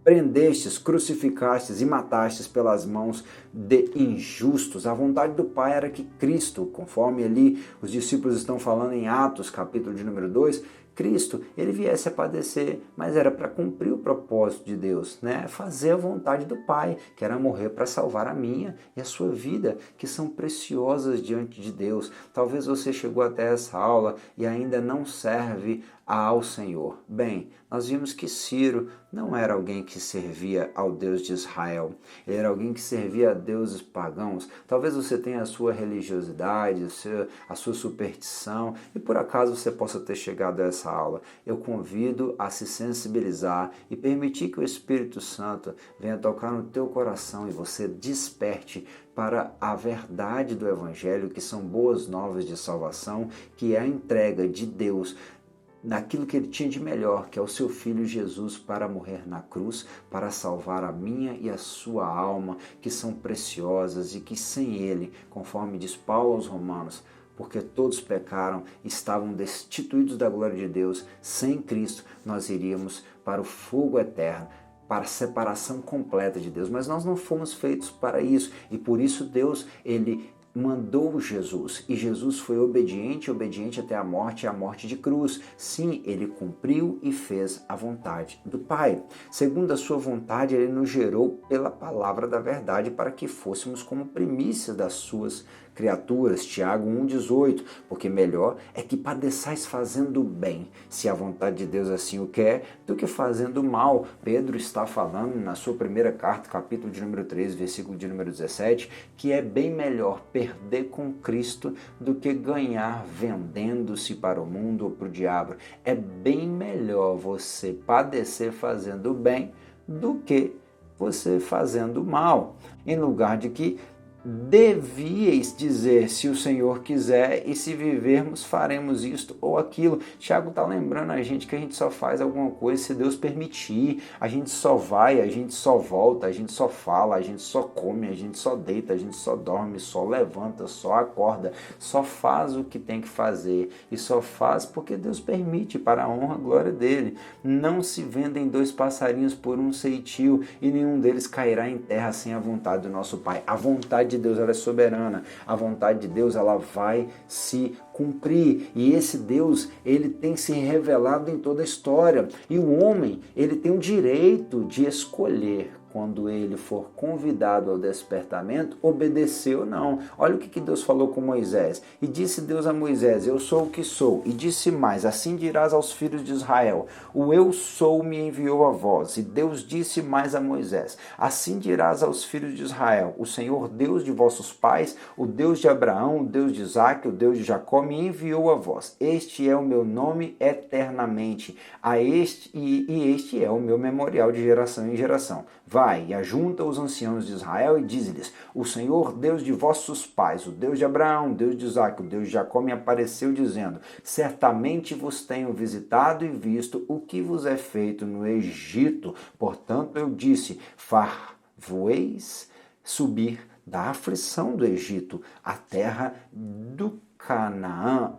prendestes, crucificastes e matastes pelas mãos de injustos. A vontade do Pai era que Cristo, conforme ali os discípulos estão falando em Atos, capítulo de número 2, Cristo, ele viesse a padecer, mas era para cumprir o propósito de Deus, né? Fazer a vontade do Pai, que era morrer para salvar a minha e a sua vida, que são preciosas diante de Deus. Talvez você chegou até essa aula e ainda não serve ao Senhor. Bem, nós vimos que Ciro não era alguém que servia ao Deus de Israel, ele era alguém que servia a deuses pagãos. Talvez você tenha a sua religiosidade, a sua superstição, e por acaso você possa ter chegado a essa aula. Eu convido a se sensibilizar e permitir que o Espírito Santo venha tocar no teu coração e você desperte para a verdade do Evangelho, que são boas novas de salvação, que é a entrega de Deus naquilo que ele tinha de melhor, que é o seu Filho Jesus, para morrer na cruz, para salvar a minha e a sua alma, que são preciosas e que sem ele, conforme diz Paulo aos Romanos, porque todos pecaram, estavam destituídos da glória de Deus, sem Cristo nós iríamos para o fogo eterno, para a separação completa de Deus, mas nós não fomos feitos para isso, e por isso Deus, ele mandou Jesus, e Jesus foi obediente até a morte de cruz. Sim, ele cumpriu e fez a vontade do Pai. Segundo a sua vontade, ele nos gerou pela palavra da verdade para que fôssemos como primícias das suas criaturas, Tiago 1,18, porque melhor é que padeçais fazendo bem, se a vontade de Deus assim o quer, do que fazendo mal. Pedro está falando na sua primeira carta, capítulo de número 3, versículo de número 17, que é bem melhor perder com Cristo do que ganhar vendendo-se para o mundo ou para o diabo. É bem melhor você padecer fazendo bem do que você fazendo mal, em lugar de que devieis dizer, se o Senhor quiser, e se vivermos, faremos isto ou aquilo. Tiago está lembrando a gente que a gente só faz alguma coisa se Deus permitir. A gente só vai, a gente só volta, a gente só fala, a gente só come, a gente só deita, a gente só dorme, só levanta, só acorda, só faz o que tem que fazer e só faz porque Deus permite, para a honra e glória dele. Não se vendem 2 passarinhos por um ceitio, e nenhum deles cairá em terra sem a vontade do nosso Pai. A vontade de Deus, ela é soberana. A vontade de Deus, ela vai se cumprir. E esse Deus, ele tem se revelado em toda a história. E o homem, ele tem o direito de escolher, quando ele for convidado ao despertamento, obedecer ou não. Olha o que Deus falou com Moisés. E disse Deus a Moisés, eu sou o que sou. E disse mais, assim dirás aos filhos de Israel, o eu sou me enviou a vós. E Deus disse mais a Moisés, assim dirás aos filhos de Israel, o Senhor Deus de vossos pais, o Deus de Abraão, o Deus de Isaque, o Deus de Jacó, me enviou a vós. Este é o meu nome eternamente. Este é o meu memorial de geração em geração. Vai e ajunta os anciãos de Israel e diz-lhes, o Senhor Deus de vossos pais, o Deus de Abraão, o Deus de Isaque, o Deus de Jacó me apareceu dizendo, certamente vos tenho visitado e visto o que vos é feito no Egito. Portanto eu disse, far-voeis subir da aflição do Egito, a terra do Canaã,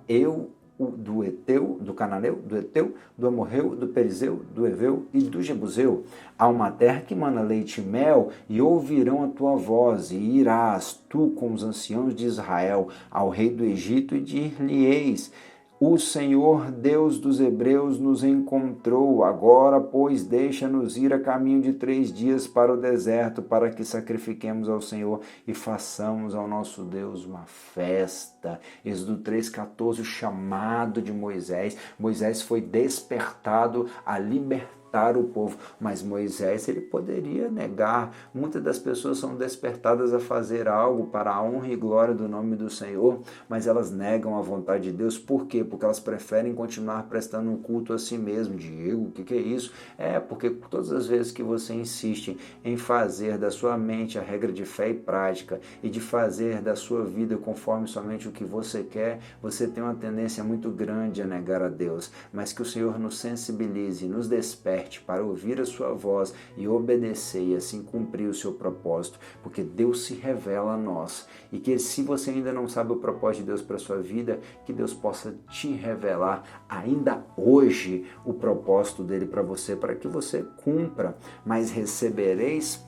do Eteu, do Cananeu, do Eteu, do Amorreu, do Perizeu, do Eveu e do Jebuseu. Há uma terra que mana leite e mel, e ouvirão a tua voz, e irás tu com os anciãos de Israel ao rei do Egito e dir-lhe-eis, o Senhor Deus dos Hebreus nos encontrou, agora, pois, deixa-nos ir a caminho de 3 dias para o deserto, para que sacrifiquemos ao Senhor e façamos ao nosso Deus uma festa. Êxodo 3,14, o chamado de Moisés. Moisés foi despertado a libertar o povo, mas Moisés, ele poderia negar. Muitas das pessoas são despertadas a fazer algo para a honra e glória do nome do Senhor, mas elas negam a vontade de Deus. Por quê? Porque elas preferem continuar prestando um culto a si mesmo. Diego, o que é isso? É porque todas as vezes que você insiste em fazer da sua mente a regra de fé e prática e de fazer da sua vida conforme somente o que você quer, você tem uma tendência muito grande a negar a Deus. Mas que o Senhor nos sensibilize, nos desperte para ouvir a sua voz e obedecer e assim cumprir o seu propósito, porque Deus se revela a nós, e que se você ainda não sabe o propósito de Deus para a sua vida, que Deus possa te revelar ainda hoje o propósito dele para você, para que você cumpra. Mas recebereis,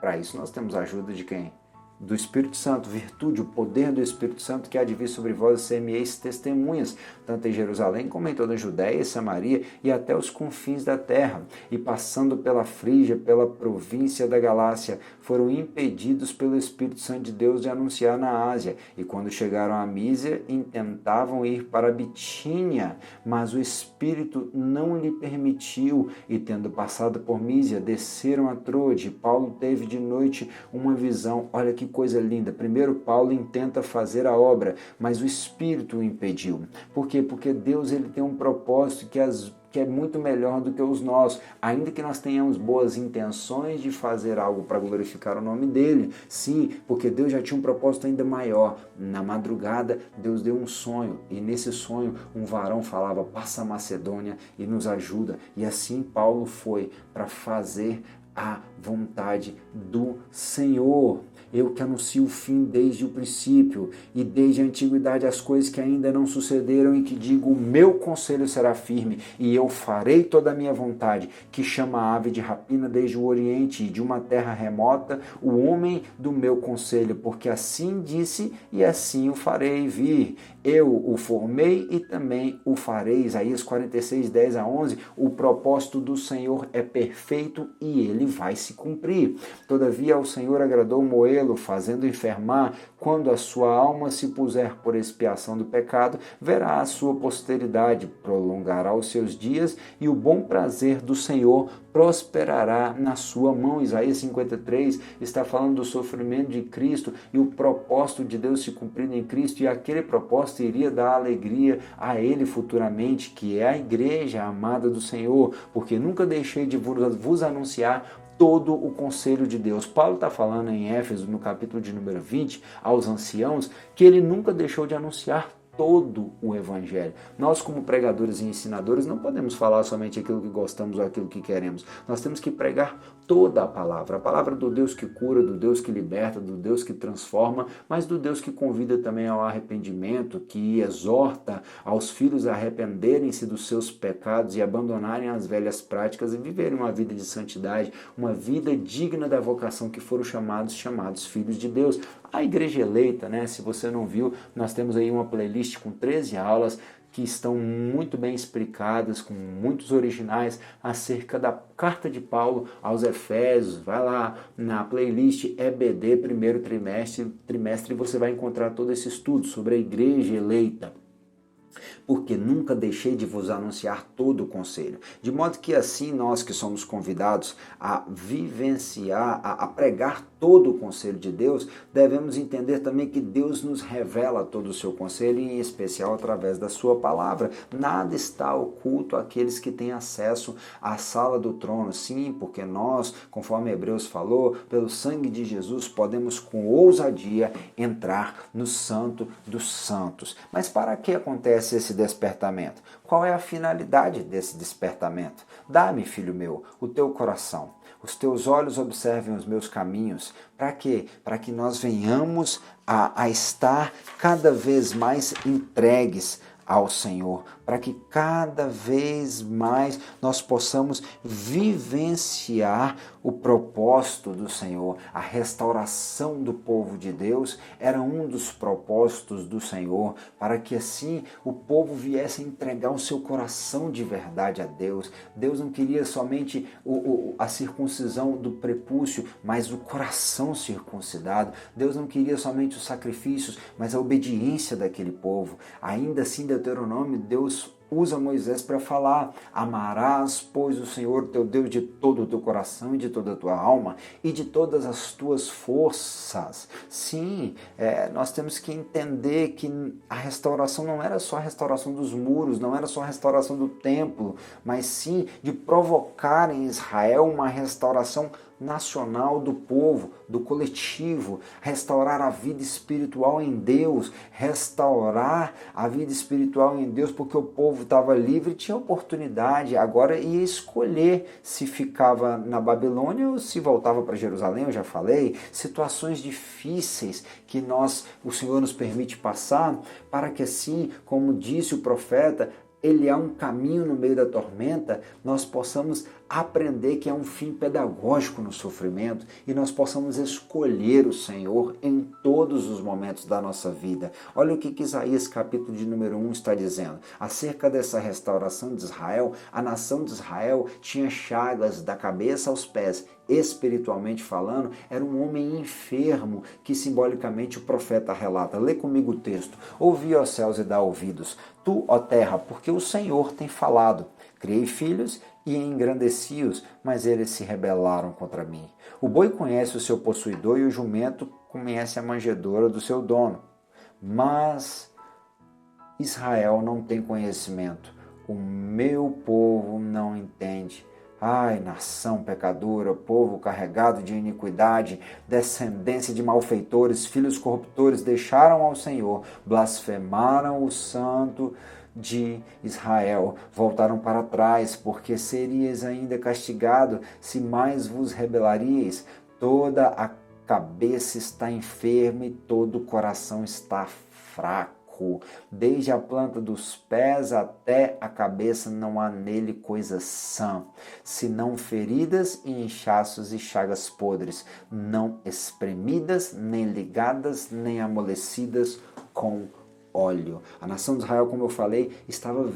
para isso nós temos a ajuda de quem? Do Espírito Santo, virtude, o poder do Espírito Santo que há de vir sobre vós e ser-me-eis testemunhas, tanto em Jerusalém como em toda a Judéia e Samaria e até os confins da terra. E passando pela Frígia, pela província da Galácia, foram impedidos pelo Espírito Santo de Deus de anunciar na Ásia. E quando chegaram a Mísia, intentavam ir para Bitínia, mas o Espírito não lhe permitiu. E tendo passado por Mísia, desceram a Troade. Paulo teve de noite uma visão. Olha que coisa linda. Primeiro Paulo intenta fazer a obra, mas o Espírito o impediu. Por quê? Porque Deus, ele tem um propósito que é muito melhor do que os nossos. Ainda que nós tenhamos boas intenções de fazer algo para glorificar o nome dele, sim, porque Deus já tinha um propósito ainda maior. Na madrugada, Deus deu um sonho, e nesse sonho um varão falava, passa a Macedônia e nos ajuda. E assim Paulo foi para fazer a vontade do Senhor. Eu que anuncio o fim desde o princípio e desde a antiguidade as coisas que ainda não sucederam, e que digo, o meu conselho será firme e eu farei toda a minha vontade, que chama a ave de rapina desde o oriente e de uma terra remota o homem do meu conselho, porque assim disse e assim o farei vir. Eu o formei e também o farei. Isaías 46, 10 a 11, o propósito do Senhor é perfeito e ele vai se cumprir. Todavia ao Senhor agradou moê-lo, fazendo enfermar. Quando a sua alma se puser por expiação do pecado, verá a sua posteridade, prolongará os seus dias, e o bom prazer do Senhor prosperará na sua mão. Isaías 53 está falando do sofrimento de Cristo e o propósito de Deus se cumprindo em Cristo, e aquele propósito iria dar alegria a ele futuramente, que é a igreja amada do Senhor, porque nunca deixei de vos anunciar todo o conselho de Deus. Paulo está falando em Éfeso, no capítulo de número 20, aos anciãos, que ele nunca deixou de anunciar todo o Evangelho. Nós, como pregadores e ensinadores, não podemos falar somente aquilo que gostamos ou aquilo que queremos. Nós temos que pregar toda a palavra do Deus que cura, do Deus que liberta, do Deus que transforma, mas do Deus que convida também ao arrependimento, que exorta aos filhos a arrependerem-se dos seus pecados e abandonarem as velhas práticas e viverem uma vida de santidade, uma vida digna da vocação que foram chamados filhos de Deus. A Igreja Eleita, né? Se você não viu, nós temos aí uma playlist com 13 aulas que estão muito bem explicadas, com muitos originais acerca da carta de Paulo aos Efésios. Vai lá na playlist EBD, primeiro trimestre, e você vai encontrar todo esse estudo sobre a Igreja Eleita. Porque nunca deixei de vos anunciar todo o conselho. De modo que assim nós que somos convidados a vivenciar, a pregar todo o conselho de Deus, devemos entender também que Deus nos revela todo o seu conselho, em especial através da sua palavra. Nada está oculto àqueles que têm acesso à sala do trono. Sim, porque nós, conforme Hebreus falou, pelo sangue de Jesus, podemos com ousadia entrar no Santo dos Santos. Mas para que acontece esse despertamento? Qual é a finalidade desse despertamento? Dá-me, filho meu, o teu coração. Os teus olhos observem os meus caminhos. Para quê? Para que nós venhamos a estar cada vez mais entregues ao Senhor, para que cada vez mais nós possamos vivenciar o propósito do Senhor. A restauração do povo de Deus era um dos propósitos do Senhor, para que assim o povo viesse a entregar o seu coração de verdade a Deus. Deus não queria somente a circuncisão do prepúcio, mas o coração circuncidado. Deus não queria somente os sacrifícios, mas a obediência daquele povo. Ainda assim, Deuteronômio, Deus usa Moisés para falar: amarás, pois, o Senhor teu Deus de todo o teu coração e de toda a tua alma e de todas as tuas forças. Sim, nós temos que entender que a restauração não era só a restauração dos muros, não era só a restauração do templo, mas sim de provocar em Israel uma restauração nacional do povo, do coletivo, restaurar a vida espiritual em Deus, restaurar a vida espiritual em Deus, porque o povo estava livre e tinha oportunidade, agora ia escolher se ficava na Babilônia ou se voltava para Jerusalém. Eu já falei, situações difíceis que o Senhor nos permite passar, para que assim, como disse o profeta, ele há um caminho no meio da tormenta, nós possamos aprender que é um fim pedagógico no sofrimento e nós possamos escolher o Senhor em todos os momentos da nossa vida. Olha o que Isaías capítulo de número 1 está dizendo. Acerca dessa restauração de Israel, a nação de Israel tinha chagas da cabeça aos pés. Espiritualmente falando, era um homem enfermo que simbolicamente o profeta relata. Lê comigo o texto. Ouvi, ó céus, e dá ouvidos. Tu, ó terra, porque o Senhor tem falado. Criei filhos e engrandeci-os, mas eles se rebelaram contra mim. O boi conhece o seu possuidor e o jumento conhece a manjedoura do seu dono. Mas Israel não tem conhecimento. O meu povo não entende. Ai, nação pecadora, povo carregado de iniquidade, descendência de malfeitores, filhos corruptores, deixaram ao Senhor, blasfemaram o Santo de Israel, voltaram para trás, porque seríeis ainda castigado se mais vos rebelaríeis. Toda a cabeça está enferma e todo o coração está fraco. Desde a planta dos pés até a cabeça não há nele coisa sã, senão feridas e inchaços e chagas podres, não espremidas, nem ligadas, nem amolecidas com óleo. A nação de Israel, como eu falei, estava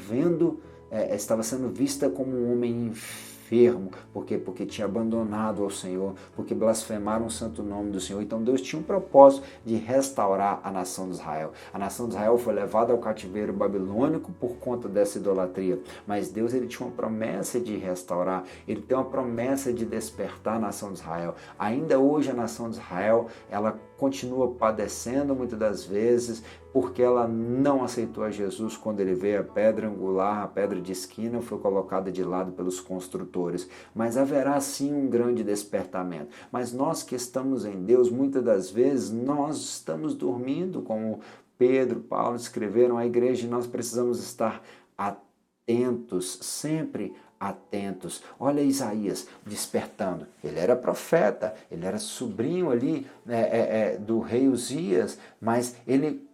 sendo vista como um homem enfermo. Por quê? Porque tinha abandonado ao Senhor, porque blasfemaram o santo nome do Senhor. Então Deus tinha um propósito de restaurar a nação de Israel. A nação de Israel foi levada ao cativeiro babilônico por conta dessa idolatria, mas Deus ele tinha uma promessa de restaurar, ele tem uma promessa de despertar a nação de Israel. Ainda hoje a nação de Israel, ela continua padecendo muitas das vezes, porque ela não aceitou a Jesus quando ele veio. A pedra angular, a pedra de esquina foi colocada de lado pelos construtores. doutores, mas haverá sim um grande despertamento. Mas nós que estamos em Deus, muitas das vezes, nós estamos dormindo, como Pedro, Paulo escreveram à igreja, e nós precisamos estar atentos, sempre atentos. Olha Isaías despertando. Ele era profeta, ele era sobrinho ali do rei Uzias, mas ele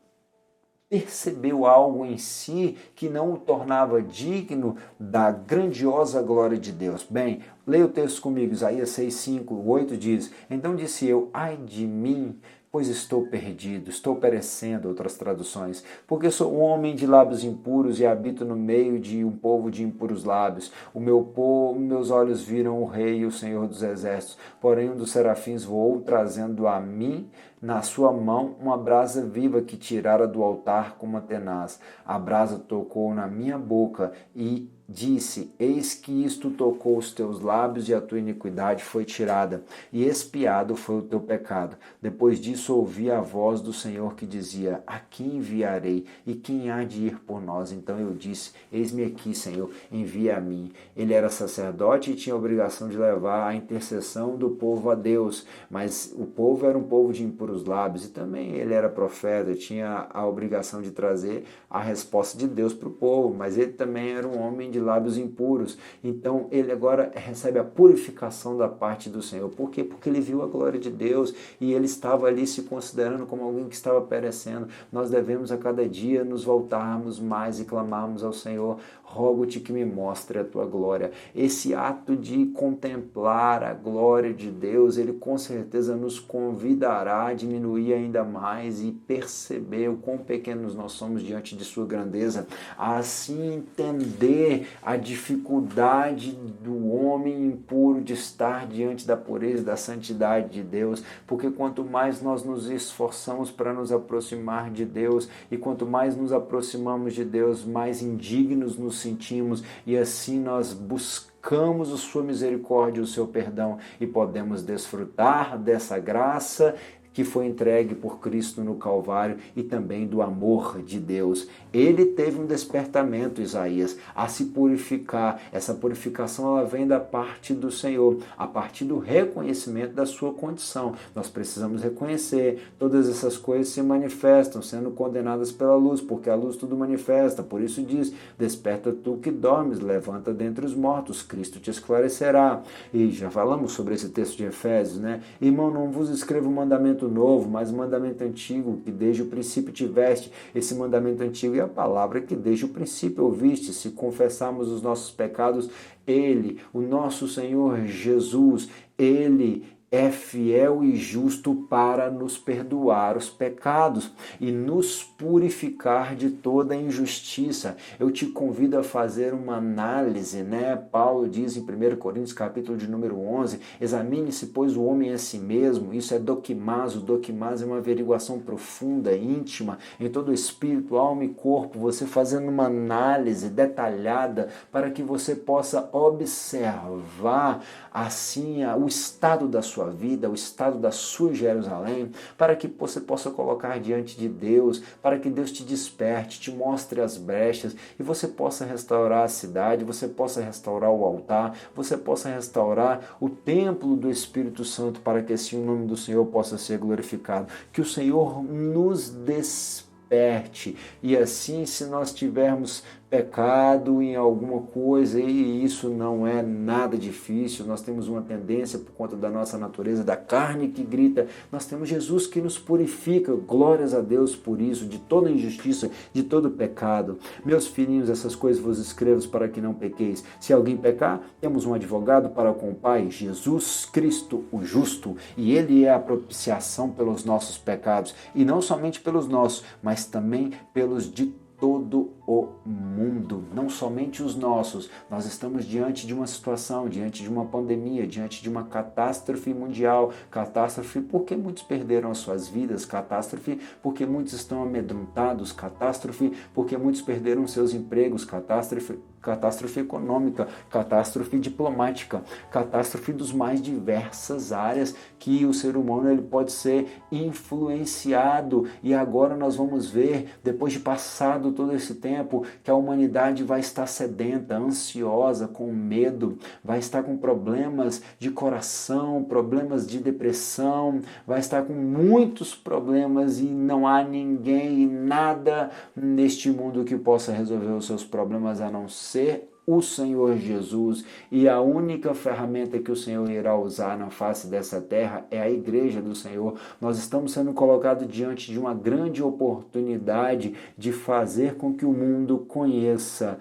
percebeu algo em si que não o tornava digno da grandiosa glória de Deus. Bem, leia o texto comigo, Isaías 6, 5, 8 diz: Então disse eu, ai de mim, pois estou perdido, estou perecendo, outras traduções, porque sou um homem de lábios impuros e habito no meio de um povo de impuros lábios. Meus olhos viram o Rei, o Senhor dos Exércitos, porém um dos serafins voou, trazendo a mim na sua mão uma brasa viva que tirara do altar com uma tenaz. A brasa tocou na minha boca e disse: Eis que isto tocou os teus lábios e a tua iniquidade foi tirada, e expiado foi o teu pecado. Depois disso ouvi a voz do Senhor que dizia: A quem enviarei? E quem há de ir por nós? Então eu disse: Eis-me aqui, Senhor, envia a mim. Ele era sacerdote e tinha a obrigação de levar a intercessão do povo a Deus, mas o povo era um povo de impuros lábios, e também ele era profeta, tinha a obrigação de trazer a resposta de Deus para o povo, mas ele também era um homem de lábios impuros. Então ele agora recebe a purificação da parte do Senhor. Por quê? Porque ele viu a glória de Deus e ele estava ali se considerando como alguém que estava perecendo. Nós devemos a cada dia nos voltarmos mais e clamarmos ao Senhor: rogo-te que me mostre a tua glória. Esse ato de contemplar a glória de Deus, ele com certeza nos convidará a diminuir ainda mais e perceber o quão pequenos nós somos diante de sua grandeza, a assim entender a dificuldade do homem impuro de estar diante da pureza, da santidade de Deus, porque quanto mais nós nos esforçamos para nos aproximar de Deus e quanto mais nos aproximamos de Deus, mais indignos nos sentimos, e assim nós buscamos a sua misericórdia, o seu perdão, e podemos desfrutar dessa graça que foi entregue por Cristo no Calvário e também do amor de Deus. Ele teve um despertamento, Isaías, a se purificar. Essa purificação ela vem da parte do Senhor, a partir do reconhecimento da sua condição. Nós precisamos reconhecer, todas essas coisas se manifestam, sendo condenadas pela luz, porque a luz tudo manifesta. Por isso diz: desperta tu que dormes, levanta dentre os mortos, Cristo te esclarecerá. E já falamos sobre esse texto de Efésios, né? Irmão, não vos escrevo um mandamento novo, mas um mandamento antigo que desde o princípio tiveste. Esse mandamento antigo é a palavra que desde o princípio ouviste. Se confessarmos os nossos pecados, Ele, o nosso Senhor Jesus, Ele é fiel e justo para nos perdoar os pecados e nos purificar de toda injustiça. Eu te convido a fazer uma análise, né? Paulo diz em 1 Coríntios capítulo de número 11, examine-se, pois, o homem a si mesmo. Isso é doquimazo. Doquimazo é uma averiguação profunda, íntima, em todo o espírito, alma e corpo, você fazendo uma análise detalhada para que você possa observar assim o estado da sua vida, o estado da sua Jerusalém, para que você possa colocar diante de Deus, para que Deus te desperte, te mostre as brechas e você possa restaurar a cidade, você possa restaurar o altar, você possa restaurar o templo do Espírito Santo, para que assim o nome do Senhor possa ser glorificado. Que o Senhor nos desperte e assim, se nós tivermos pecado em alguma coisa, e isso não é nada difícil, nós temos uma tendência por conta da nossa natureza, da carne que grita, nós temos Jesus que nos purifica, glórias a Deus por isso, de toda injustiça, de todo pecado. Meus filhinhos, essas coisas vos escrevo para que não pequeis. Se alguém pecar, temos um advogado para com o Pai, Jesus Cristo, o justo, e Ele é a propiciação pelos nossos pecados, e não somente pelos nossos, mas também pelos de todo o mundo, não somente os nossos. Nós estamos diante de uma situação, diante de uma pandemia, diante de uma catástrofe mundial. Catástrofe porque muitos perderam as suas vidas, catástrofe porque muitos estão amedrontados, catástrofe porque muitos perderam seus empregos, catástrofe catástrofe econômica, catástrofe diplomática, catástrofe dos mais diversas áreas que o ser humano ele pode ser influenciado. E agora nós vamos ver, depois de passado todo esse tempo, que a humanidade vai estar sedenta, ansiosa, com medo, vai estar com problemas de coração, problemas de depressão, vai estar com muitos problemas e não há ninguém e nada neste mundo que possa resolver os seus problemas a não ser o Senhor Jesus. E a única ferramenta que o Senhor irá usar na face dessa terra é a igreja do Senhor. Nós estamos sendo colocados diante de uma grande oportunidade de fazer com que o mundo conheça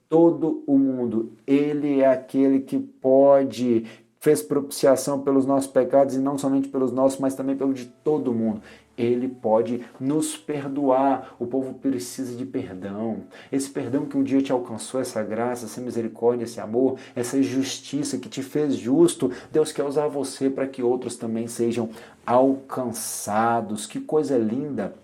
todo o mundo. Ele é aquele que fez propiciação pelos nossos pecados, e não somente pelos nossos, mas também pelo de todo mundo. Ele pode nos perdoar. O povo precisa de perdão. Esse perdão que um dia te alcançou, essa graça, essa misericórdia, esse amor, essa justiça que te fez justo, Deus quer usar você para que outros também sejam alcançados. Que coisa linda!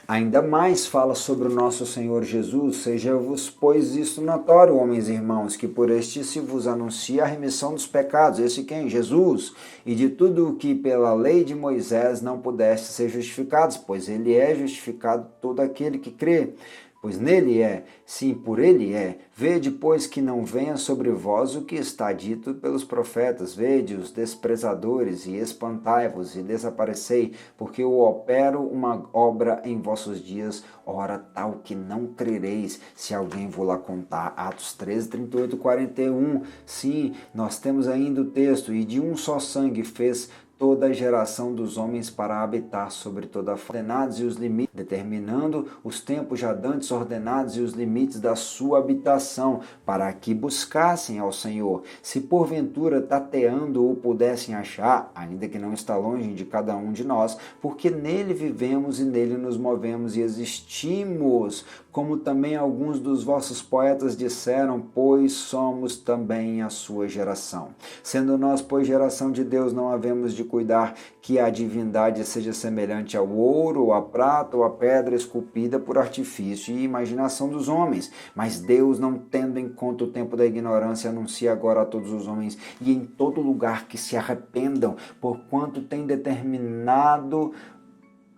Ainda mais fala sobre o nosso Senhor Jesus: seja-vos, pois, isto notório, homens e irmãos, que por este se vos anuncia a remissão dos pecados. Esse quem? Jesus. E de tudo o que pela lei de Moisés não pudeste ser justificados, pois ele é justificado todo aquele que crê. Pois nele é, sim, por ele é. Vede, pois, que não venha sobre vós o que está dito pelos profetas. Vede os desprezadores, e espantai-vos, e desaparecei, porque eu opero uma obra em vossos dias, ora tal que não crereis, se alguém vou lá contar. Atos 13, 38, 41. Sim, nós temos ainda o texto: e de um só sangue fez toda a geração dos homens para habitar sobre toda a ordenados e os limites, determinando os tempos já dantes ordenados e os limites da sua habitação, para que buscassem ao Senhor, se porventura tateando o pudessem achar, ainda que não está longe de cada um de nós, porque nele vivemos e nele nos movemos e existimos, como também alguns dos vossos poetas disseram, pois somos também a sua geração. Sendo nós, pois, geração de Deus, não havemos de cuidar que a divindade seja semelhante ao ouro, ou à prata, ou à pedra esculpida por artifício e imaginação dos homens. Mas Deus, não tendo em conta o tempo da ignorância, anuncia agora a todos os homens e em todo lugar que se arrependam, porquanto tem determinado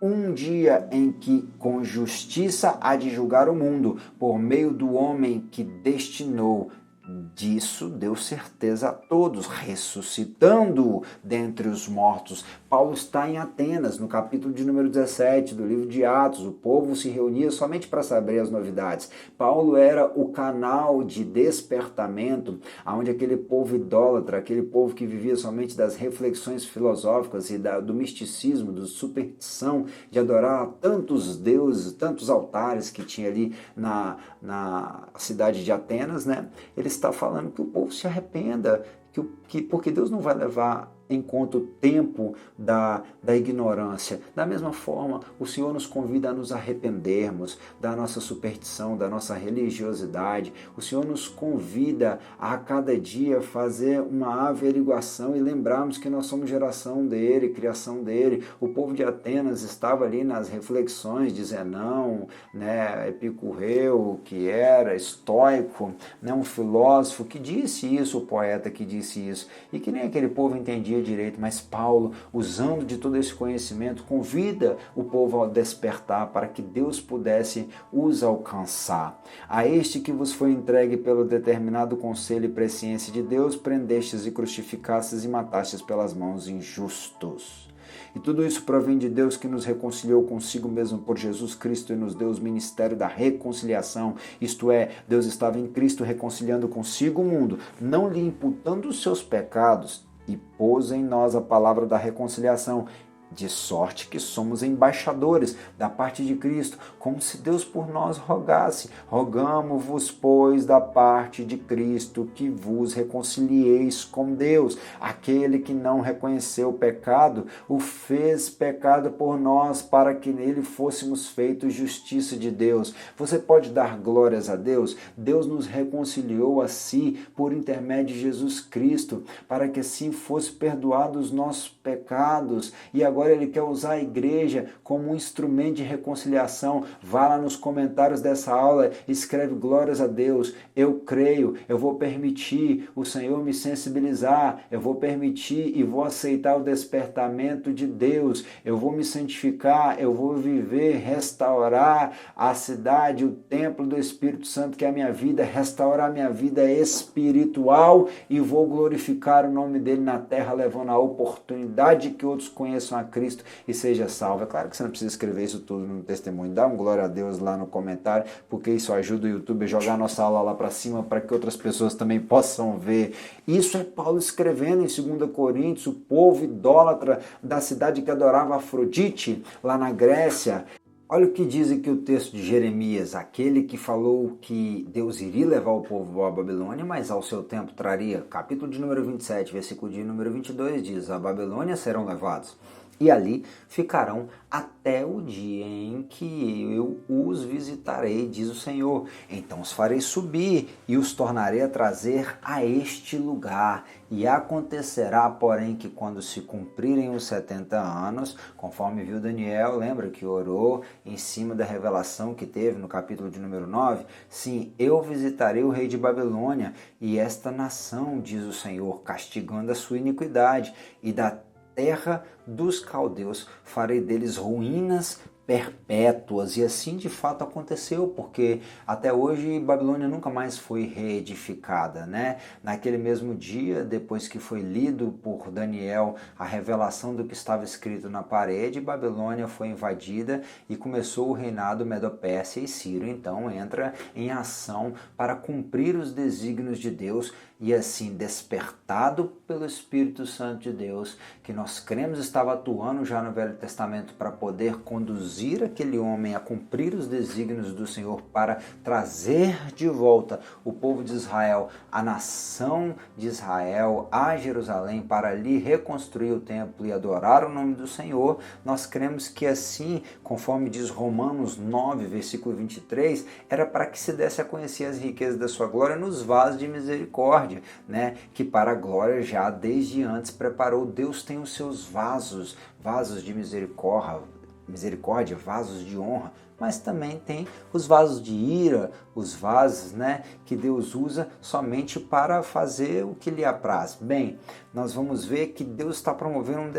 um dia em que com justiça há de julgar o mundo, por meio do homem que destinou. Disso deu certeza a todos, ressuscitando-o dentre os mortos. Paulo está em Atenas, no capítulo de número 17 do livro de Atos. O povo se reunia somente para saber as novidades. Paulo era o canal de despertamento, onde aquele povo idólatra, aquele povo que vivia somente das reflexões filosóficas e do misticismo, da superstição, de adorar tantos deuses, tantos altares que tinha ali na cidade de Atenas, né? Ele está falando que o povo se arrependa, porque Deus não vai levar em conta o tempo da ignorância. Da mesma forma, o Senhor nos convida a nos arrependermos da nossa superstição, da nossa religiosidade. O Senhor nos convida a cada dia fazer uma averiguação e lembrarmos que nós somos geração dele, criação dele. O povo de Atenas estava ali nas reflexões de Zenão, né, Epicureu, que era estoico, né, um filósofo que disse isso, o poeta que disse isso, e que nem aquele povo entendia direito, mas Paulo, usando de todo esse conhecimento, convida o povo a despertar para que Deus pudesse os alcançar. A este que vos foi entregue pelo determinado conselho e presciência de Deus, prendestes e crucificastes e matastes pelas mãos injustos. E tudo isso provém de Deus, que nos reconciliou consigo mesmo por Jesus Cristo e nos deu o ministério da reconciliação. Isto é, Deus estava em Cristo reconciliando consigo o mundo, não lhe imputando os seus pecados, e pôs em nós a palavra da reconciliação, de sorte que somos embaixadores da parte de Cristo, como se Deus por nós rogasse. Rogamo-vos, pois, da parte de Cristo, que vos reconcilieis com Deus. Aquele que não reconheceu o pecado, o fez pecado por nós, para que nele fôssemos feitos justiça de Deus. Você pode dar glórias a Deus? Deus nos reconciliou a si por intermédio de Jesus Cristo, para que assim fosse perdoados os nossos pecados. E agora agora Ele quer usar a igreja como um instrumento de reconciliação. Vá lá nos comentários dessa aula, escreve glórias a Deus, eu creio, eu vou permitir o Senhor me sensibilizar, eu vou permitir e vou aceitar o despertamento de Deus, eu vou me santificar, eu vou viver, restaurar a cidade, o templo do Espírito Santo que é a minha vida, restaurar a minha vida espiritual e vou glorificar o nome dele na terra, levando a oportunidade que outros conheçam a Cristo e seja salvo. É claro que você não precisa escrever isso tudo no testemunho, dá um glória a Deus lá no comentário, porque isso ajuda o YouTube a jogar a nossa aula lá para cima para que outras pessoas também possam ver. Isso é Paulo escrevendo em 2 Coríntios, o povo idólatra da cidade que adorava Afrodite, lá na Grécia. Olha o que diz aqui o texto de Jeremias, aquele que falou que Deus iria levar o povo à Babilônia, mas ao seu tempo traria. Capítulo de número 27, versículo de número 22 diz, a Babilônia serão levados e ali ficarão até o dia em que eu os visitarei, diz o Senhor. Então os farei subir e os tornarei a trazer a este lugar. E acontecerá, porém, que quando se cumprirem os 70 anos, conforme viu Daniel, lembra que orou em cima da revelação que teve no capítulo de número 9? Sim, eu visitarei o rei de Babilônia e esta nação, diz o Senhor, castigando a sua iniquidade, e da terra dos caldeus farei deles ruínas perpétuas. E assim de fato aconteceu, porque até hoje Babilônia nunca mais foi reedificada, né? Naquele mesmo dia, depois que foi lido por Daniel a revelação do que estava escrito na parede, Babilônia foi invadida e começou o reinado Medo-Pérsia, e Ciro então entra em ação para cumprir os desígnios de Deus. E assim, despertado pelo Espírito Santo de Deus, que nós cremos estava atuando já no Velho Testamento para poder conduzir aquele homem a cumprir os desígnios do Senhor, para trazer de volta o povo de Israel, a nação de Israel, a Jerusalém, para ali reconstruir o templo e adorar o nome do Senhor. Nós cremos que assim, conforme diz Romanos 9, versículo 23, era para que se desse a conhecer as riquezas da sua glória nos vasos de misericórdia, né? Que para a glória já desde antes preparou. Deus tem os seus vasos de misericórdia, vasos de honra, mas também tem os vasos de ira, os vasos, né, que Deus usa somente para fazer o que lhe apraz. Bem, nós vamos ver que Deus está promovendo um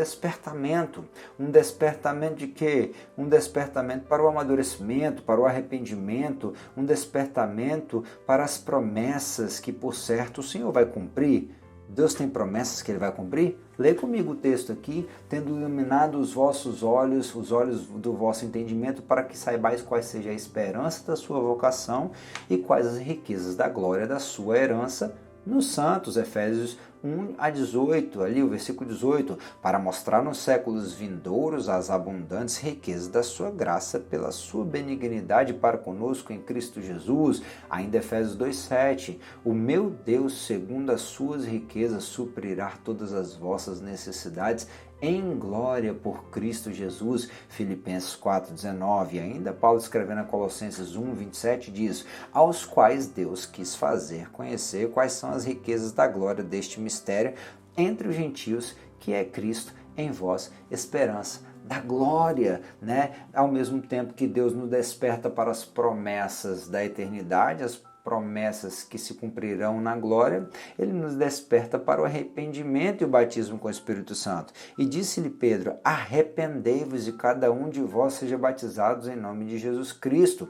despertamento de quê? Um despertamento para o amadurecimento, para o arrependimento, um despertamento para as promessas que, por certo, o Senhor vai cumprir. Deus tem promessas que Ele vai cumprir? Lê comigo o texto aqui, tendo iluminado os vossos olhos, os olhos do vosso entendimento, para que saibais qual seja a esperança da sua vocação e quais as riquezas da glória da sua herança nos santos. Efésios 1 a 18, ali o versículo 18, para mostrar nos séculos vindouros as abundantes riquezas da sua graça pela sua benignidade para conosco em Cristo Jesus. Ainda Efésios 2:7, o meu Deus, segundo as suas riquezas, suprirá todas as vossas necessidades em glória por Cristo Jesus. Filipenses 4:19, ainda Paulo escrevendo a Colossenses 1:27 diz, aos quais Deus quis fazer conhecer quais são as riquezas da glória deste mistério entre os gentios, que é Cristo em vós, esperança da glória, né? Ao mesmo tempo que Deus nos desperta para as promessas da eternidade, as promessas que se cumprirão na glória, Ele nos desperta para o arrependimento e o batismo com o Espírito Santo. E disse-lhe Pedro, arrependei-vos e cada um de vós seja batizados em nome de Jesus Cristo,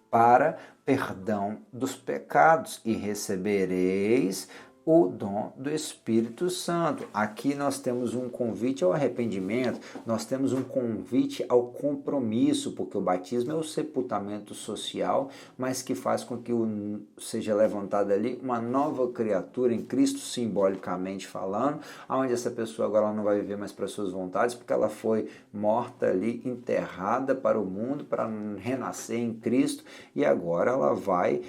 para perdão dos pecados, e recebereis o dom do Espírito Santo. Aqui nós temos um convite ao arrependimento, nós temos um convite ao compromisso, porque o batismo é o sepultamento social, mas que faz com que seja levantada ali uma nova criatura em Cristo, simbolicamente falando, onde essa pessoa agora não vai viver mais para suas vontades, porque ela foi morta ali, enterrada para o mundo, para renascer em Cristo, e agora ela vai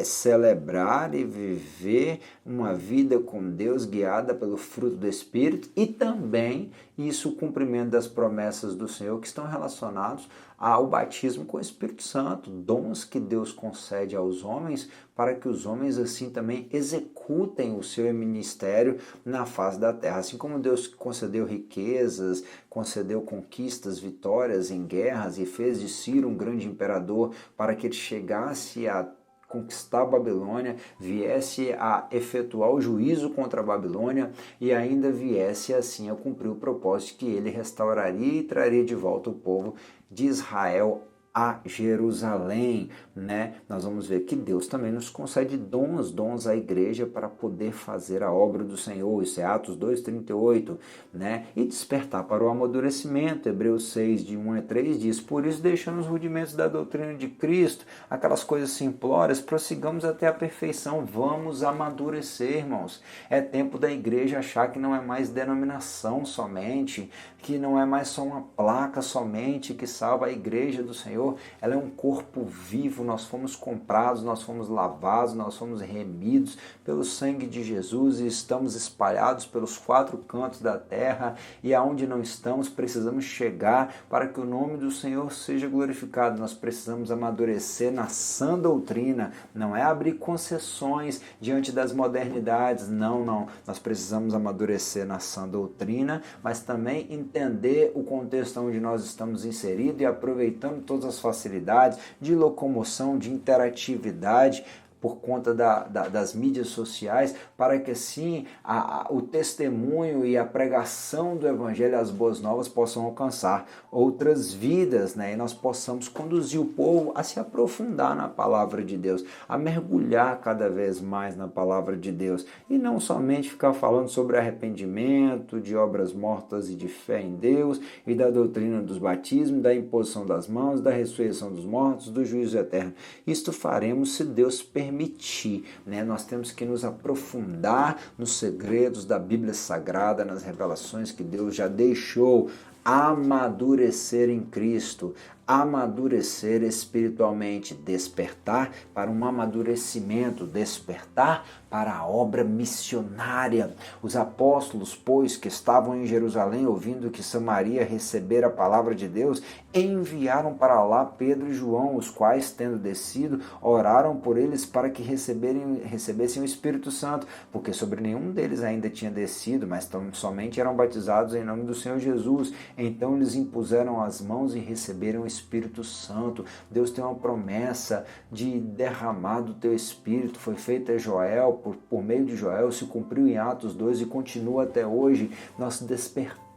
celebrar e viver uma vida com Deus guiada pelo fruto do Espírito e também isso o cumprimento das promessas do Senhor que estão relacionados ao batismo com o Espírito Santo, dons que Deus concede aos homens para que os homens assim também executem o seu ministério na face da terra. Assim como Deus concedeu riquezas, concedeu conquistas, vitórias em guerras e fez de Ciro um grande imperador para que ele chegasse a conquistar a Babilônia, viesse a efetuar o juízo contra a Babilônia e ainda viesse assim a cumprir o propósito que ele restauraria e traria de volta o povo de Israel a Jerusalém, né? Nós vamos ver que Deus também nos concede dons à igreja para poder fazer a obra do Senhor, isso é Atos 2:38, né? E despertar para o amadurecimento, Hebreus 6, de 1 a 3 diz, por isso deixando os rudimentos da doutrina de Cristo, aquelas coisas simplórias, prossigamos até a perfeição, vamos amadurecer, irmãos. É tempo da igreja achar que não é mais denominação somente, que não é mais só uma placa somente que salva a igreja do Senhor, ela é um corpo vivo, nós fomos comprados, nós fomos lavados, nós fomos remidos pelo sangue de Jesus e estamos espalhados pelos 4 cantos da terra e aonde não estamos precisamos chegar para que o nome do Senhor seja glorificado, nós precisamos amadurecer na sã doutrina, não é abrir concessões diante das modernidades, não, nós precisamos amadurecer na sã doutrina, mas também entender o contexto onde nós estamos inseridos e aproveitando todas as facilidades de locomoção, de interatividade por conta das mídias sociais, para que assim o testemunho e a pregação do Evangelho, as boas novas, possam alcançar outras vidas, né? E nós possamos conduzir o povo a se aprofundar na palavra de Deus, a mergulhar cada vez mais na palavra de Deus, e não somente ficar falando sobre arrependimento, de obras mortas e de fé em Deus, e da doutrina dos batismos, da imposição das mãos, da ressurreição dos mortos, do juízo eterno. Isto faremos se Deus permitir, né? Nós temos que nos aprofundar nos segredos da Bíblia Sagrada, nas revelações que Deus já deixou, amadurecer em Cristo, amadurecer espiritualmente, despertar para um amadurecimento, despertar para a obra missionária. Os apóstolos, pois, que estavam em Jerusalém, ouvindo que Samaria recebera a palavra de Deus, enviaram para lá Pedro e João, os quais, tendo descido, oraram por eles para que recebessem o Espírito Santo, porque sobre nenhum deles ainda tinha descido, mas somente eram batizados em nome do Senhor Jesus. Então eles impuseram as mãos e receberam o Espírito Santo. Deus tem uma promessa de derramar do teu Espírito, foi feita a Joel, por meio de Joel, se cumpriu em Atos 2 e continua até hoje. Nós despertamos,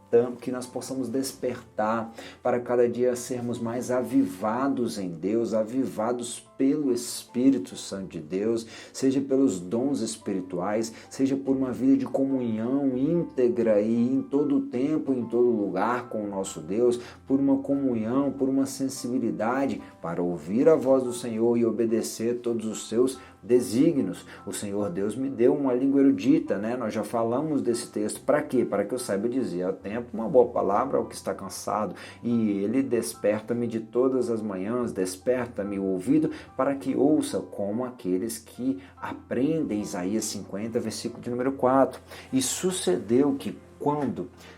que nós possamos despertar para cada dia sermos mais avivados em Deus, avivados pelo Espírito Santo de Deus, seja pelos dons espirituais, seja por uma vida de comunhão íntegra e em todo o tempo, em todo lugar com o nosso Deus, por uma comunhão, por uma sensibilidade para ouvir a voz do Senhor e obedecer todos os seus desígnios. O Senhor Deus me deu uma língua erudita, né? Nós já falamos desse texto. Para quê? Para que eu saiba dizer ao tempo uma boa palavra ao que está cansado, e Ele desperta-me de todas as manhãs, desperta-me o ouvido para que ouça como aqueles que aprendem. Isaías 50, versículo de número 4. E sucedeu que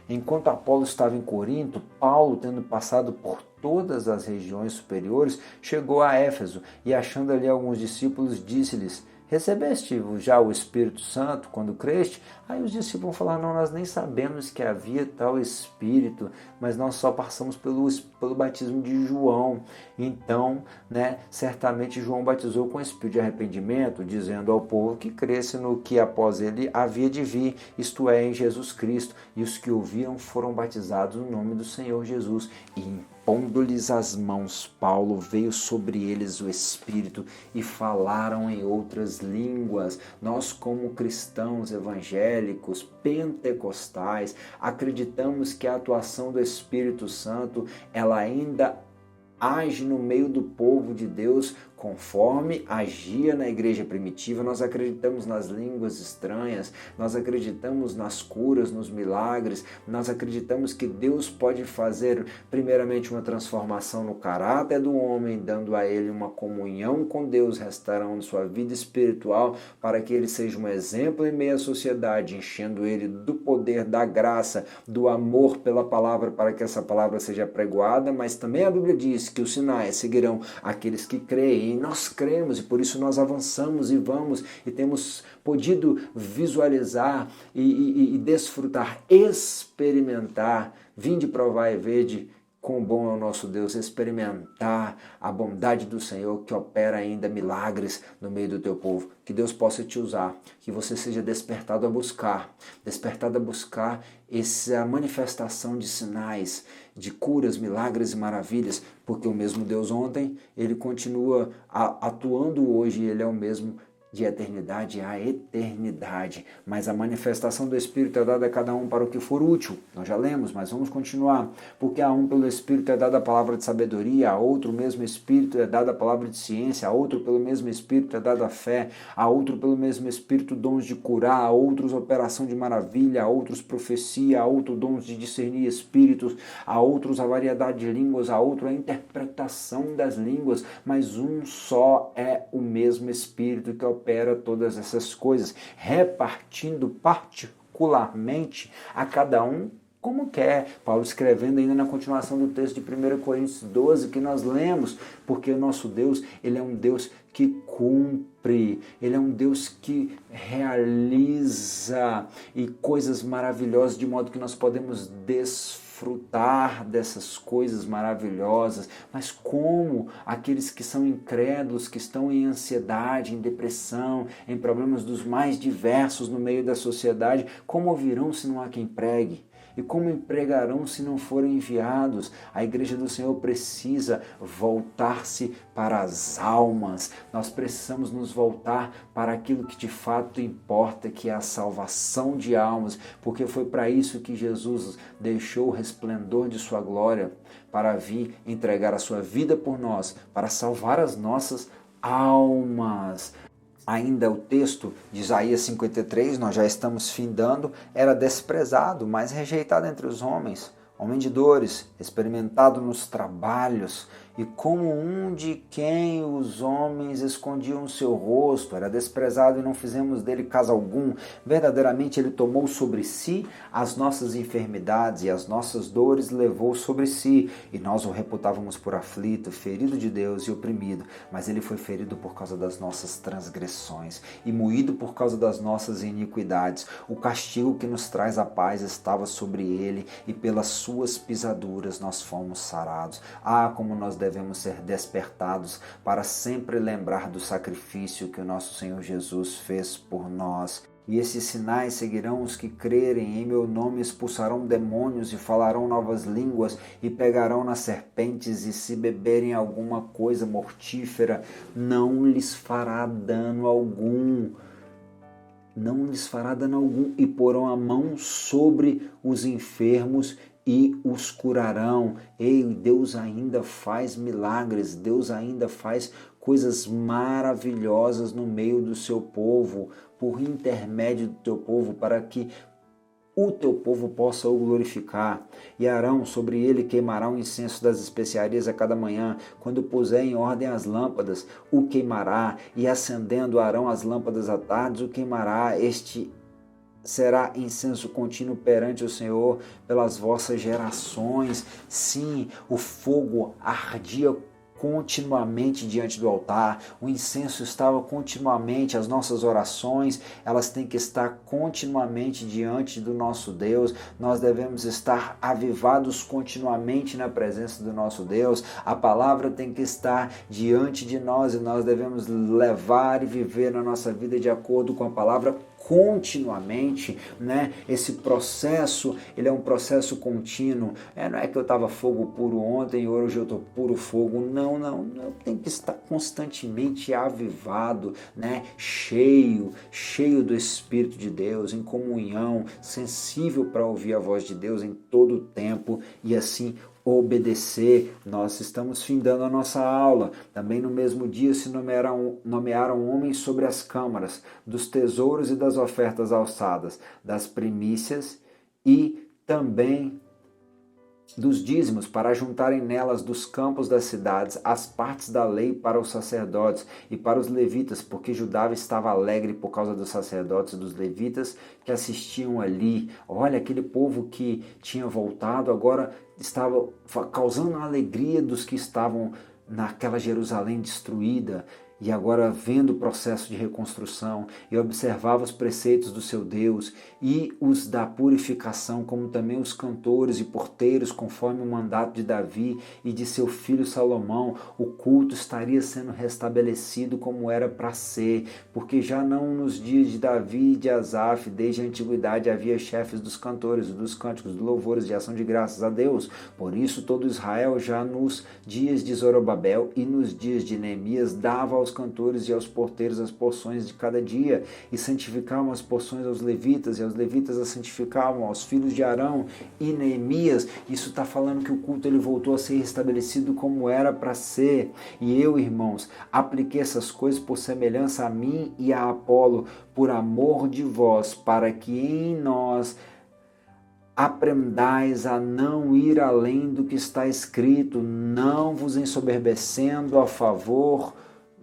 enquanto Apolo estava em Corinto, Paulo, tendo passado por todas as regiões superiores, chegou a Éfeso e, achando ali alguns discípulos, disse-lhes: recebeste já o Espírito Santo quando creste? Aí os discípulos vão falar: não, nós nem sabemos que havia tal Espírito, mas nós só passamos pelo batismo de João. Então, né, certamente João batizou com Espírito de arrependimento, dizendo ao povo que cresce no que após ele havia de vir, isto é, em Jesus Cristo. E os que ouviram foram batizados no nome do Senhor Jesus. E pondo-lhes as mãos, Paulo veio sobre eles o Espírito e falaram em outras línguas. Nós, como cristãos evangélicos, pentecostais, acreditamos que a atuação do Espírito Santo, ela ainda age no meio do povo de Deus conforme agia na igreja primitiva. Nós acreditamos nas línguas estranhas, nós acreditamos nas curas, nos milagres, nós acreditamos que Deus pode fazer primeiramente uma transformação no caráter do homem, dando a ele uma comunhão com Deus, restaurando sua vida espiritual, para que ele seja um exemplo em meio à sociedade, enchendo ele do poder, da graça, do amor pela palavra, para que essa palavra seja pregoada. Mas também a Bíblia diz que os sinais seguirão aqueles que creem, e nós cremos, e por isso nós avançamos e vamos, e temos podido visualizar e desfrutar, experimentar, vinde provar e vede quão bom é o nosso Deus, experimentar a bondade do Senhor que opera ainda milagres no meio do teu povo. Que Deus possa te usar, que você seja despertado a buscar essa manifestação de sinais, de curas, milagres e maravilhas, porque o mesmo Deus ontem, ele continua atuando hoje, ele é o mesmo de eternidade a eternidade, mas a manifestação do Espírito é dada a cada um para o que for útil. Nós já lemos, mas vamos continuar, porque a um pelo Espírito é dada a palavra de sabedoria, a outro o mesmo Espírito é dada a palavra de ciência, a outro pelo mesmo Espírito é dada a fé, a outro pelo mesmo Espírito dons de curar, a outros operação de maravilha, a outros profecia, a outro dons de discernir espíritos, a outros a variedade de línguas, a outro a interpretação das línguas, mas um só é o mesmo Espírito que opera todas essas coisas, repartindo particularmente a cada um como quer. Paulo escrevendo ainda na continuação do texto de 1 Coríntios 12 que nós lemos, porque o nosso Deus, ele é um Deus que cumpre, ele é um Deus que realiza e coisas maravilhosas, de modo que nós podemos desfrutar dessas coisas maravilhosas. Mas como aqueles que são incrédulos, que estão em ansiedade, em depressão, em problemas dos mais diversos no meio da sociedade, como ouvirão se não há quem pregue? E como empregarão se não forem enviados? A igreja do Senhor precisa voltar-se para as almas. Nós precisamos nos voltar para aquilo que de fato importa, que é a salvação de almas, porque foi para isso que Jesus deixou o resplendor de sua glória, para vir entregar a sua vida por nós, para salvar as nossas almas. Ainda o texto de Isaías 53, nós já estamos findando, era desprezado, mas rejeitado entre os homens, homem de dores, experimentado nos trabalhos, e como um de quem os homens escondiam o seu rosto, era desprezado e não fizemos dele caso algum. Verdadeiramente ele tomou sobre si as nossas enfermidades e as nossas dores levou sobre si, e nós o reputávamos por aflito, ferido de Deus e oprimido, mas ele foi ferido por causa das nossas transgressões e moído por causa das nossas iniquidades. O castigo que nos traz a paz estava sobre ele, e pelas suas pisaduras nós fomos sarados. Como nós devemos ser despertados para sempre lembrar do sacrifício que o nosso Senhor Jesus fez por nós. E esses sinais seguirão os que crerem, em meu nome expulsarão demônios e falarão novas línguas e pegarão nas serpentes, e se beberem alguma coisa mortífera, não lhes fará dano algum. Não lhes fará dano algum, e porão a mão sobre os enfermos e os curarão. Ei, Deus ainda faz milagres, Deus ainda faz coisas maravilhosas no meio do seu povo, por intermédio do teu povo, para que o teu povo possa o glorificar. E Arão, sobre ele queimará o incenso das especiarias a cada manhã. Quando puser em ordem as lâmpadas, o queimará, e acendendo Arão as lâmpadas à tarde, o queimará. Este será incenso contínuo perante o Senhor pelas vossas gerações. Sim, o fogo ardia continuamente diante do altar, o incenso estava continuamente, as nossas orações, elas têm que estar continuamente diante do nosso Deus. Nós devemos estar avivados continuamente na presença do nosso Deus. A palavra tem que estar diante de nós, e nós devemos levar e viver na nossa vida de acordo com a palavra continuamente, né? Esse processo, ele é um processo contínuo. Não é que eu estava fogo puro ontem e hoje eu estou puro fogo. Não. Tem que estar constantemente avivado, né? Cheio do Espírito de Deus, em comunhão, sensível para ouvir a voz de Deus em todo o tempo, e assim obedecer. Nós estamos findando a nossa aula. Também no mesmo dia se nomearam homens sobre as câmaras, dos tesouros e das ofertas alçadas, das primícias e também dos dízimos, para juntarem nelas dos campos das cidades as partes da lei para os sacerdotes e para os levitas, porque Judá estava alegre por causa dos sacerdotes e dos levitas que assistiam ali. Olha, aquele povo que tinha voltado agora estava causando a alegria dos que estavam naquela Jerusalém destruída, e agora vendo o processo de reconstrução, e observava os preceitos do seu Deus e os da purificação, como também os cantores e porteiros, conforme o mandato de Davi e de seu filho Salomão, o culto estaria sendo restabelecido como era para ser, porque já não nos dias de Davi e de Asaf, desde a antiguidade havia chefes dos cantores, dos cânticos, dos louvores, de ação de graças a Deus. Por isso todo Israel já nos dias de Zorobabel e nos dias de Neemias dava aos cantores e aos porteiros as porções de cada dia, e santificavam as porções aos levitas, e aos levitas as santificavam aos filhos de Arão e Neemias. Isso está falando que o culto ele voltou a ser restabelecido como era para ser. E eu, irmãos, apliquei essas coisas por semelhança a mim e a Apolo, por amor de vós, para que em nós aprendais a não ir além do que está escrito, não vos ensoberbecendo a favor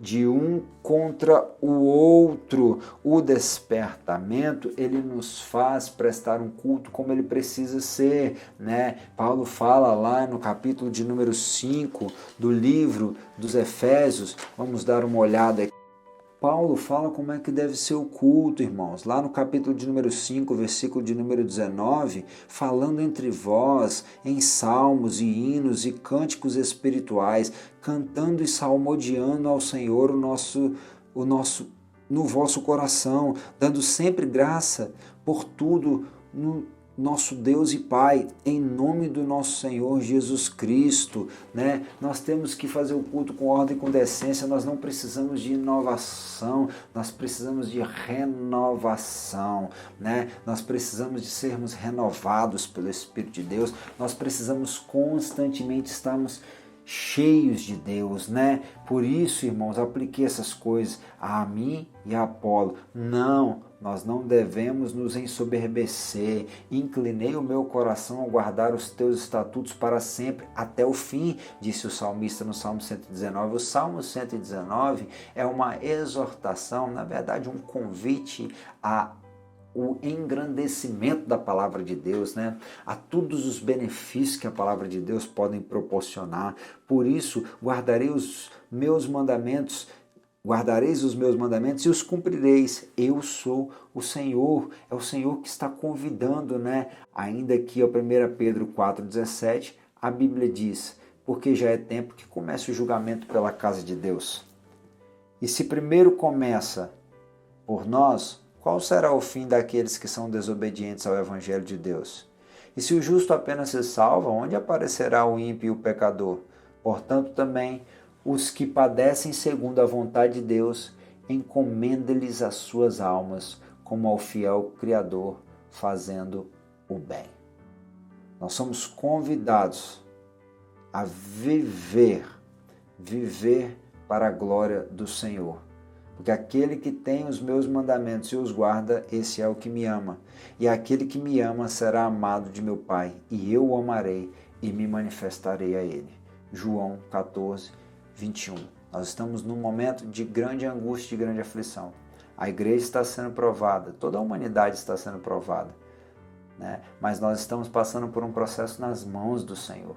de um contra o outro. O despertamento, ele nos faz prestar um culto como ele precisa ser, né? Paulo fala lá no capítulo de número 5 do livro dos Efésios, vamos dar uma olhada aqui. Paulo fala como é que deve ser o culto, irmãos. Lá no capítulo de número 5, versículo de número 19, falando entre vós em salmos e hinos e cânticos espirituais, cantando e salmodiando ao Senhor no vosso coração, dando sempre graça por tudo no nosso Deus e Pai, em nome do nosso Senhor Jesus Cristo, né? Nós temos que fazer o culto com ordem e com decência, nós não precisamos de inovação, nós precisamos de renovação, né? Nós precisamos de sermos renovados pelo Espírito de Deus, nós precisamos constantemente estarmos cheios de Deus, né? Por isso, irmãos, apliquei essas coisas a mim e a Apolo. Nós não devemos nos ensoberbecer. Inclinei o meu coração a guardar os teus estatutos para sempre, até o fim, disse o salmista no Salmo 119. O Salmo 119 é uma exortação, na verdade, um convite a o engrandecimento da palavra de Deus, né? A todos os benefícios que a palavra de Deus podem proporcionar. Por isso, guardareis os meus mandamentos e os cumprireis. Eu sou o Senhor. É o Senhor que está convidando, né? Ainda aqui, 1 Pedro 4,17, a Bíblia diz: porque já é tempo que comece o julgamento pela casa de Deus. E se primeiro começa por nós, qual será o fim daqueles que são desobedientes ao Evangelho de Deus? E se o justo apenas se salva, onde aparecerá o ímpio e o pecador? Portanto, também os que padecem segundo a vontade de Deus, encomenda-lhes as suas almas, como ao fiel Criador, fazendo o bem. Nós somos convidados a viver para a glória do Senhor. Porque aquele que tem os meus mandamentos e os guarda, esse é o que me ama. E aquele que me ama será amado de meu Pai, e eu o amarei e me manifestarei a ele. João 14, 21. Nós estamos num momento de grande angústia e de grande aflição. A igreja está sendo provada, toda a humanidade está sendo provada, né? Mas nós estamos passando por um processo nas mãos do Senhor.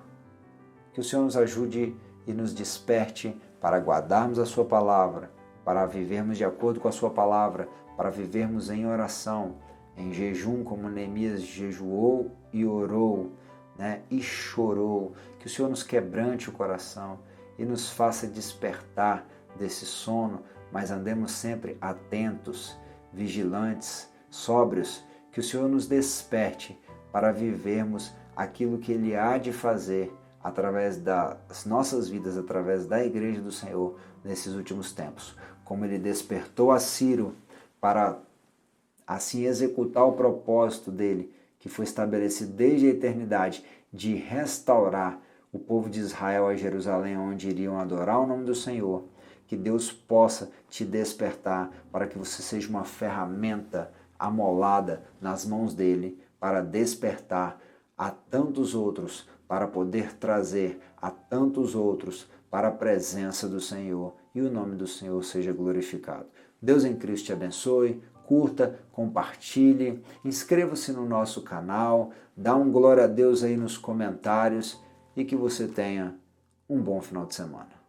Que o Senhor nos ajude e nos desperte para guardarmos a sua palavra, para vivermos de acordo com a sua palavra, para vivermos em oração, em jejum, como Neemias jejuou e orou, né? E chorou. Que o Senhor nos quebrante o coração e nos faça despertar desse sono, mas andemos sempre atentos, vigilantes, sóbrios. Que o Senhor nos desperte para vivermos aquilo que Ele há de fazer através das nossas vidas, através da Igreja do Senhor nesses últimos tempos. Como Ele despertou a Ciro para assim executar o propósito dele, que foi estabelecido desde a eternidade, de restaurar o povo de Israel a Jerusalém, onde iriam adorar o nome do Senhor. Que Deus possa te despertar para que você seja uma ferramenta amolada nas mãos dele para despertar a tantos outros, para poder trazer a tantos outros para a presença do Senhor e o nome do Senhor seja glorificado. Deus em Cristo te abençoe, curta, compartilhe, inscreva-se no nosso canal, dá um glória a Deus aí nos comentários e que você tenha um bom final de semana.